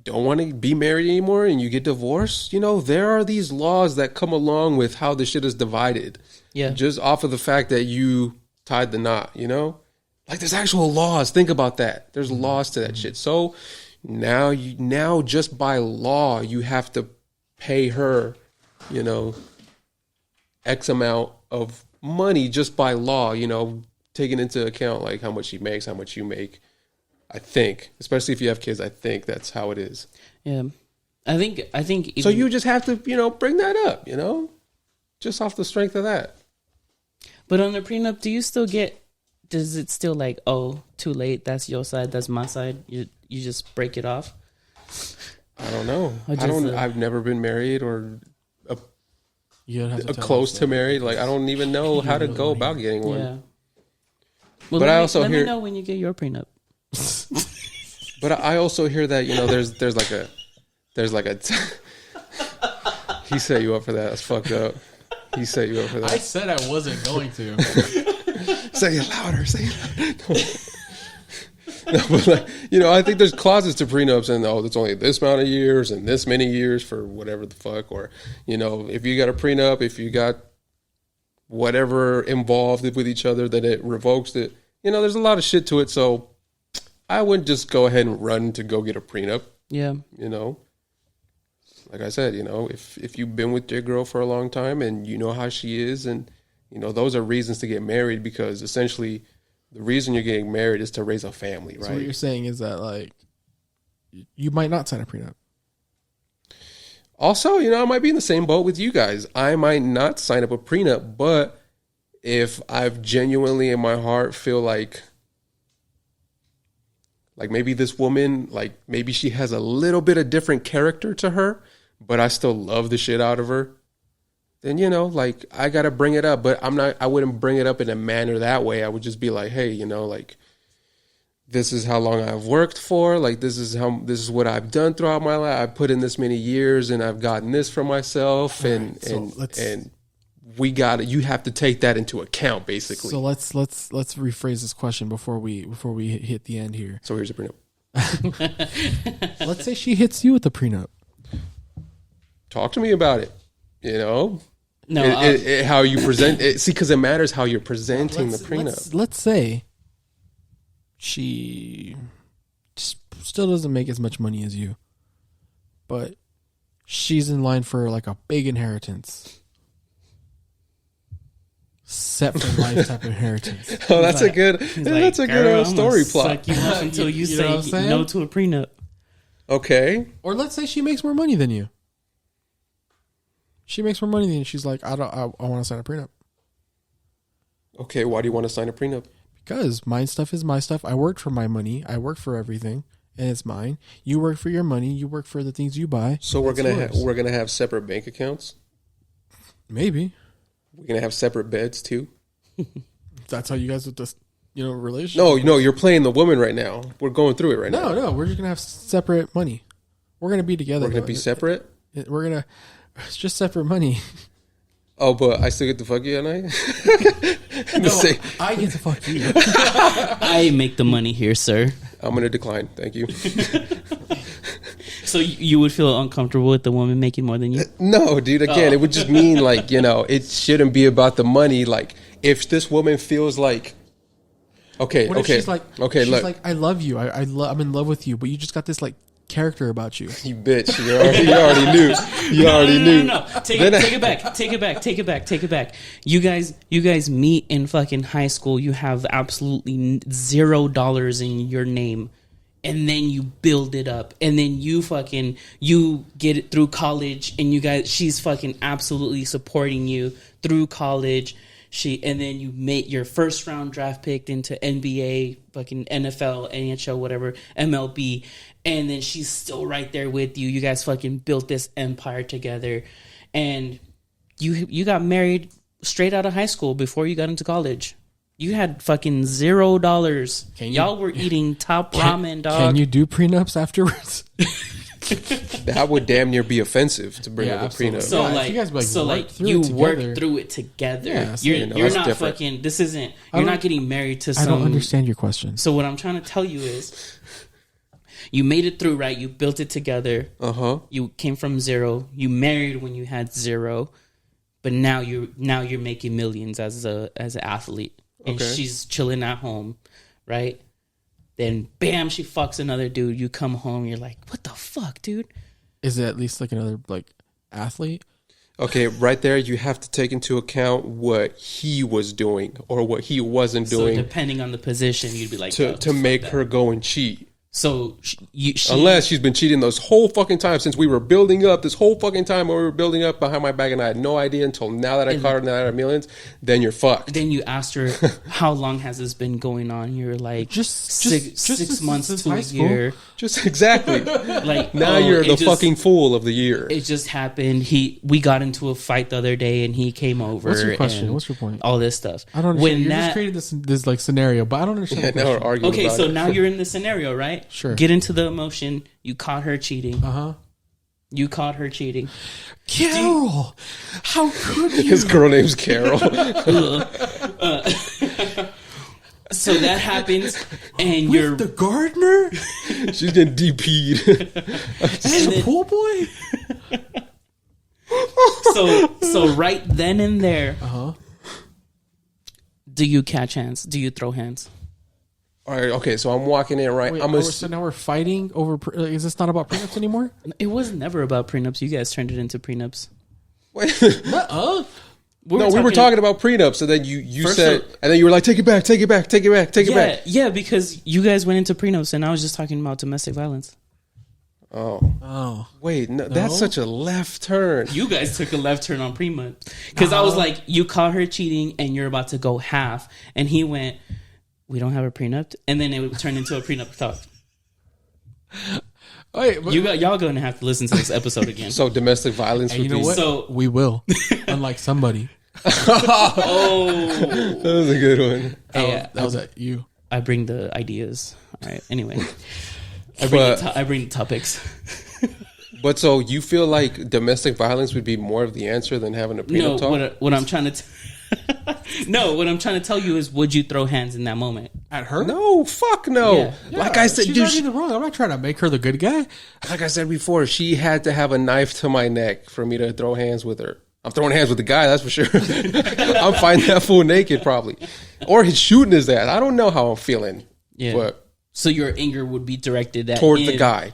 don't want to be married anymore and you get divorced, there are these laws that come along with how the shit is divided. Yeah. Just off of the fact that you tied the knot, Like, there's actual laws. Think about that. There's laws to that shit. So now just by law you have to pay her, X amount of money just by law, taking into account like how much she makes, how much you make. I think, especially if you have kids, I think that's how it is. Yeah. I think even, so you just have to, bring that up, just off the strength of that. But on the prenup, does it still like, oh, too late, that's your side, that's my side, you just break it off? I don't know. I've never been married or close to married. Like, I don't even know how to go about getting one. Yeah. Well, but let me know when you get your prenup. But I also hear that there's like a he set you up for that. That's fucked up. He set you up for that. I said I wasn't going to. Say it louder. Say it louder. No, but I think there's clauses to prenups, and it's only this amount of years and this many years for whatever the fuck, or if you got a prenup, if you got whatever involved with each other, that it revokes it. There's a lot of shit to it, so I wouldn't just go ahead and run to go get a prenup. Yeah. like I said, if you've been with your girl for a long time and you know how she is, and those are reasons to get married, because essentially the reason you're getting married is to raise a family, right? So what you're saying is that like you might not sign a prenup. Also, I might be in the same boat with you guys. I might not sign up a prenup, but if I've genuinely in my heart feel like maybe this woman, like maybe she has a little bit of different character to her, but I still love the shit out of her, then, like I got to bring it up, but I wouldn't bring it up in a manner that way. I would just be like, hey, like, this is how long I've worked for. Like, this is what I've done throughout my life. I've put in this many years and I've gotten this for myself. And you have to take that into account, basically. So let's rephrase this question before we hit the end here. So here's a prenup. Let's say she hits you with the prenup. Talk to me about it. No, how you present it. See, because it matters how you're presenting the prenup. Let's say she still doesn't make as much money as you, but she's in line for like a big inheritance. Set for life type inheritance. Oh, that's a good story plot. Suck you up until you say no to a prenup. Okay. Or let's say she makes more money than you. She makes more money than you. She's like, I want to sign a prenup. Okay, why do you want to sign a prenup? Because my stuff is my stuff. I worked for my money. I work for everything, and it's mine. You work for your money. You work for the things you buy. So we're gonna have separate bank accounts. Maybe we're gonna have separate beds too. That's how you guys with this, relationship. No, you're playing the woman right now. We're going through it right now. No, we're just gonna have separate money. We're gonna be together. We're gonna be separate. It's just separate money. Oh, but I still get to fuck you at night? No, I get to fuck you. I make the money here, sir. I'm going to decline. Thank you. So you would feel uncomfortable with the woman making more than you? No, dude. Again, It would just mean like, it shouldn't be about the money. Like, if this woman feels like, okay. She's like, I love you. I'm in love with you, but you just got this like character about you. You bitch. You already knew. You already knew. No. Take it back. You guys meet in fucking high school. You have absolutely $0 in your name. And then you build it up. And then you get it through college. And she's fucking absolutely supporting you through college. And then you make your first round draft pick into NBA, fucking NFL, NHL, whatever, MLB. And then she's still right there with you. You guys fucking built this empire together. And you got married straight out of high school before you got into college. You had fucking $0. Y'all were eating top ramen, dog. Can you do prenups afterwards? That would damn near be offensive to bring up a prenup. So you work through it together. Yeah, you're not different. Fucking. This isn't. You're not getting married to. I don't understand your question. So what I'm trying to tell you is, you made it through, right? You built it together. You came from zero. You married when you had zero, but now you're making millions as an athlete, and she's chilling at home, right? Then bam, she fucks another dude. You come home, you're like, what the fuck, dude? Is it at least like another like athlete? Okay, right there, you have to take into account what he was doing or what he wasn't doing. So depending on the position, you'd be like, to make her go and cheat. So unless she's been cheating this whole fucking time since we were building up, this whole fucking time when we were building up behind my back, and I had no idea until now that I caught her, now that I have millions, then you're fucked. Then you asked her, how long has this been going on? You're like, just six months to a year. Just exactly. Like now you're the fucking fool of the year. It just happened. We got into a fight the other day, and he came over. What's your question? What's your point? All this stuff. I don't understand. Just created this like scenario, but I don't understand. Yeah, now we're arguing. Okay, so now you're in the scenario, right? Sure. Get into the emotion. You caught her cheating. You caught her cheating. Carol, how could you? His girl name's Carol. So that happens, and you're the gardener. She's getting DP'd. And the pool boy. So right then and there, do you catch hands? Do you throw hands? All right, okay, so I'm walking in, right? Wait, so now we're fighting over. Is this not about prenups anymore? It was never about prenups. You guys turned it into prenups. Wait. We were talking about prenups, and then you said, and then you were like, take it back. Yeah, because you guys went into prenups, and I was just talking about domestic violence. Oh. Wait, no, that's such a left turn. You guys took a left turn on prenups. Because I was like, you caught her cheating, and you're about to go half. And he went, we don't have a prenup. And then it turned into a prenup talk. Wait, y'all going to have to listen to this episode again. So domestic violence would you know be... what? So, we will. Unlike somebody. That was a good one. That was you. I bring the ideas. All right. Anyway. I bring the topics. But so you feel like domestic violence would be more of the answer than having a prenup talk? What I'm trying to... what I'm trying to tell you is, would you throw hands in that moment? At her? No, fuck no. Yeah. Like I said, she's dude, already in the wrong. I'm not trying to make her the good guy. like I said before, she had to have a knife to my neck for me to throw hands with her. I'm throwing hands with the guy, that's for sure. I'm fighting that fool naked, probably, or he's shooting his ass. I don't know how I'm feeling. Yeah. But so your anger would be directed at towards him, the guy,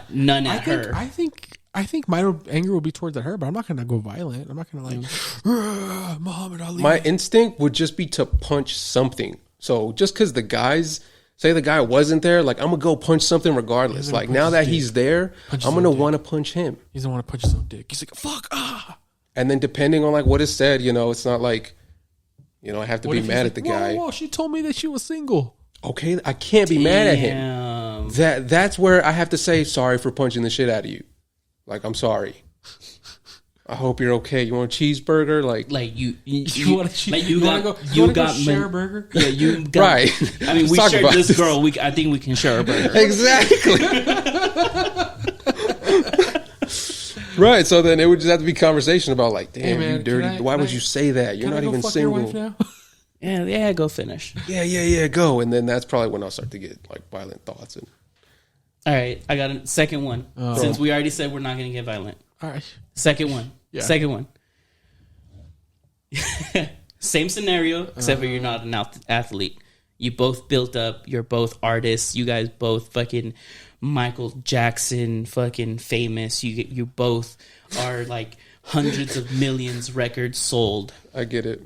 none at her. I think my anger will be towards her, but I'm not going to go violent. I'm not going to Muhammad Ali. My instinct would just be to punch something. So just because the guys say the guy wasn't there, like I'm gonna go punch something regardless. Like now that he's there, I'm gonna want to punch him. He's gonna want to punch his own dick. He's like, fuck. And then depending on like what is said, it's not like, I have to be mad at the guy. Whoa, she told me that she was single. Okay, I can't be mad at him. That's where I have to say sorry for punching the shit out of you. Like, I'm sorry. I hope you're okay. You want a cheeseburger? Like you want to go share a burger? Yeah, you got, right. I mean, we shared this girl. I think we can share a burger. Exactly. Right. So then it would just have to be conversation about like, damn, you dirty. Why would you say that? You're not even single. Yeah, go finish. Yeah, go. And then that's probably when I'll start to get like violent thoughts. And all right, I got a second one. Since we already said we're not going to get violent. All right. Second one. Yeah. Second one. Same scenario, except for you're not an athlete. You both built up. You're both artists. You guys both fucking Michael Jackson fucking famous. You both are like hundreds of millions records sold. I get it.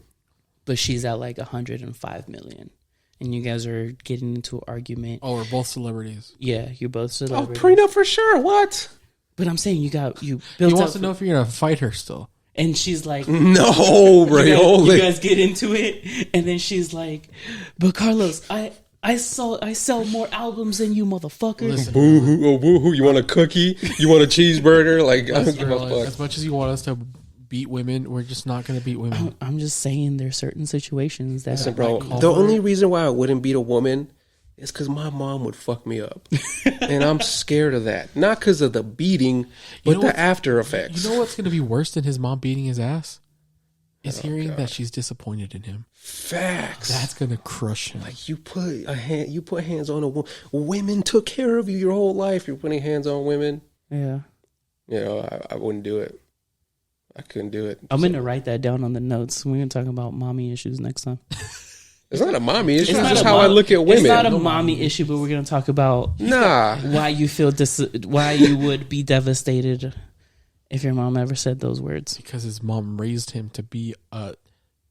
But she's at like 105 million. And you guys are getting into an argument. Oh, we're both celebrities. Yeah, you're both celebrities. Oh, prenup for sure. What? But I'm saying you built He wants to know if you're going to fight her still. And she's like, no, Ray, you guys get into it. And then she's like, but Carlos, I sell more albums than you motherfuckers. Boo-hoo, oh, boo-hoo. You want a cookie? You want a cheeseburger? Like, I don't give a fuck. As much as you want us to beat women, we're just not going to beat women. I'm just saying there's certain situations that... Listen, bro, the only reason why I wouldn't beat a woman is because my mom would fuck me up. And I'm scared of that. Not because of the beating, but the after effects. You know what's going to be worse than his mom beating his ass? Is hearing that she's disappointed in him. Facts. That's going to crush him. Like you put hands on a woman. Women took care of you your whole life. You're putting hands on women. Yeah. I wouldn't do it. I couldn't do it. I'm going to write that down on the notes. We're going to talk about mommy issues next time. It's not a mommy issue. It's just how I look at women. It's not a mommy issue, but we're going to talk about why you feel why you would be devastated if your mom ever said those words. Because his mom raised him to be a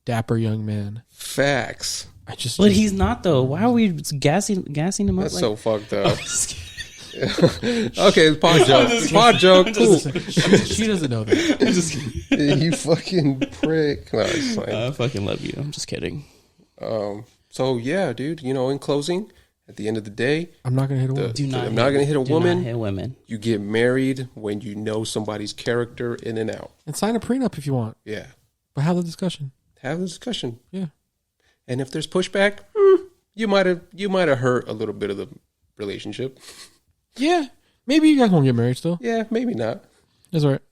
dapper young man. Facts. But he's not though. Why are we gassing him up? That's so fucked up. Okay, pod joke. Cool. She doesn't know that. You fucking prick. No, I fucking love you. I'm just kidding. So yeah, dude. In closing, at the end of the day, I'm not gonna hit a woman. I'm not gonna hit a woman. Do not hit women. You get married when you know somebody's character in and out, and sign a prenup if you want. Yeah, but have the discussion. Yeah, and if there's pushback, you might have hurt a little bit of the relationship. Yeah, maybe you guys won't get married still. Yeah, maybe not. That's all right.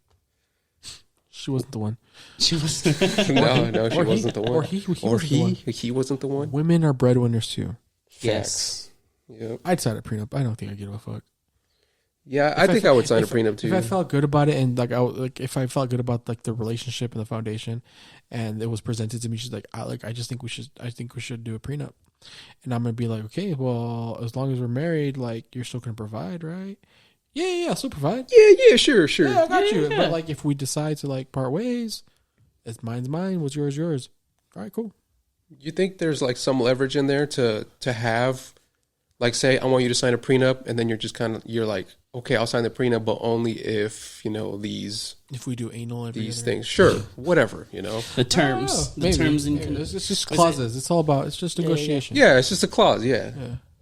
She wasn't the one. She was no, she wasn't the one. Or he wasn't the one. Women are breadwinners too. Yes. Yep. I'd sign a prenup. I don't think I'd give a fuck. Yeah, I think I would sign a prenup too. If I felt good about it, and if I felt good about the relationship and the foundation, and it was presented to me, she's like, I just think we should. I think we should do a prenup. And I'm gonna be like, okay, well, as long as we're married, like you're still gonna provide, right? Yeah, I'll still provide. Yeah, sure. Yeah, I got you. Yeah. But like, if we decide to like part ways, it's mine's mine, what's yours. All right, cool. You think there's like some leverage in there to have, like, say I want you to sign a prenup, and then you're like, okay, I'll sign the prenup, but only if these If we do anal, these things, sure, whatever, The terms, the maybe. terms and Yeah, it's just clauses. It's all about. It's just negotiation. Yeah, it's just a clause, yeah.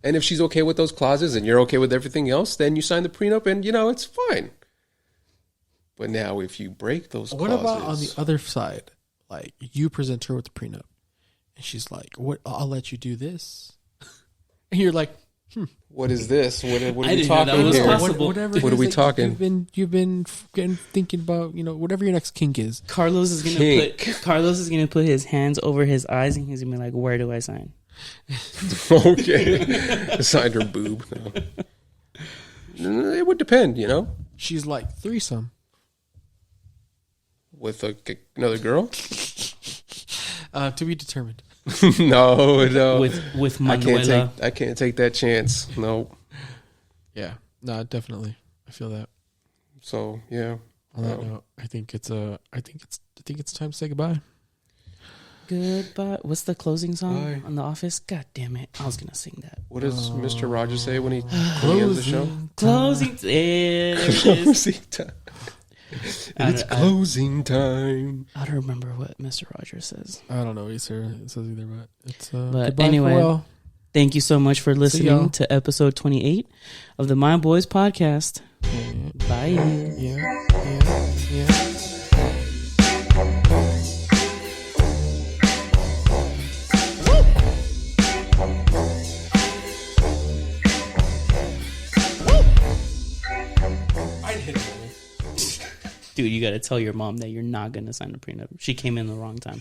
And if she's okay with those clauses and you're okay with everything else, then you sign the prenup and, it's fine. But now if you break those What clauses... about on the other side? Like, you present her with the prenup, and she's like, "What? I'll let you do this." And you're like, what is this? What are I we didn't know talking that was here? possible. whatever. What it are we is that talking? You've been thinking about, whatever your next kink is. Carlos is gonna put his hands over his eyes and he's gonna be like, "Where do I sign?" Okay. Signed her boob. No. It would depend, She's like, threesome. with another girl. To be determined. No. With Manuela. I can't take that chance. No. Yeah. No, definitely. I feel that. So yeah. On that note, I think it's time to say goodbye. Goodbye. What's the closing song Bye. on The Office? God damn it! I was gonna sing that. What does Mr. Rogers say when he ends the show? Closing. Yeah, there it is. Closing time. It's closing time. I don't remember what Mr. Rogers says. I don't know what it says either, but it's But goodbye, anyway, farewell. thank you so much for y'all. listening to episode 28 of the My Boys podcast. Bye. Yeah. Dude, you got to tell your mom that you're not going to sign a prenup. She came in the wrong time.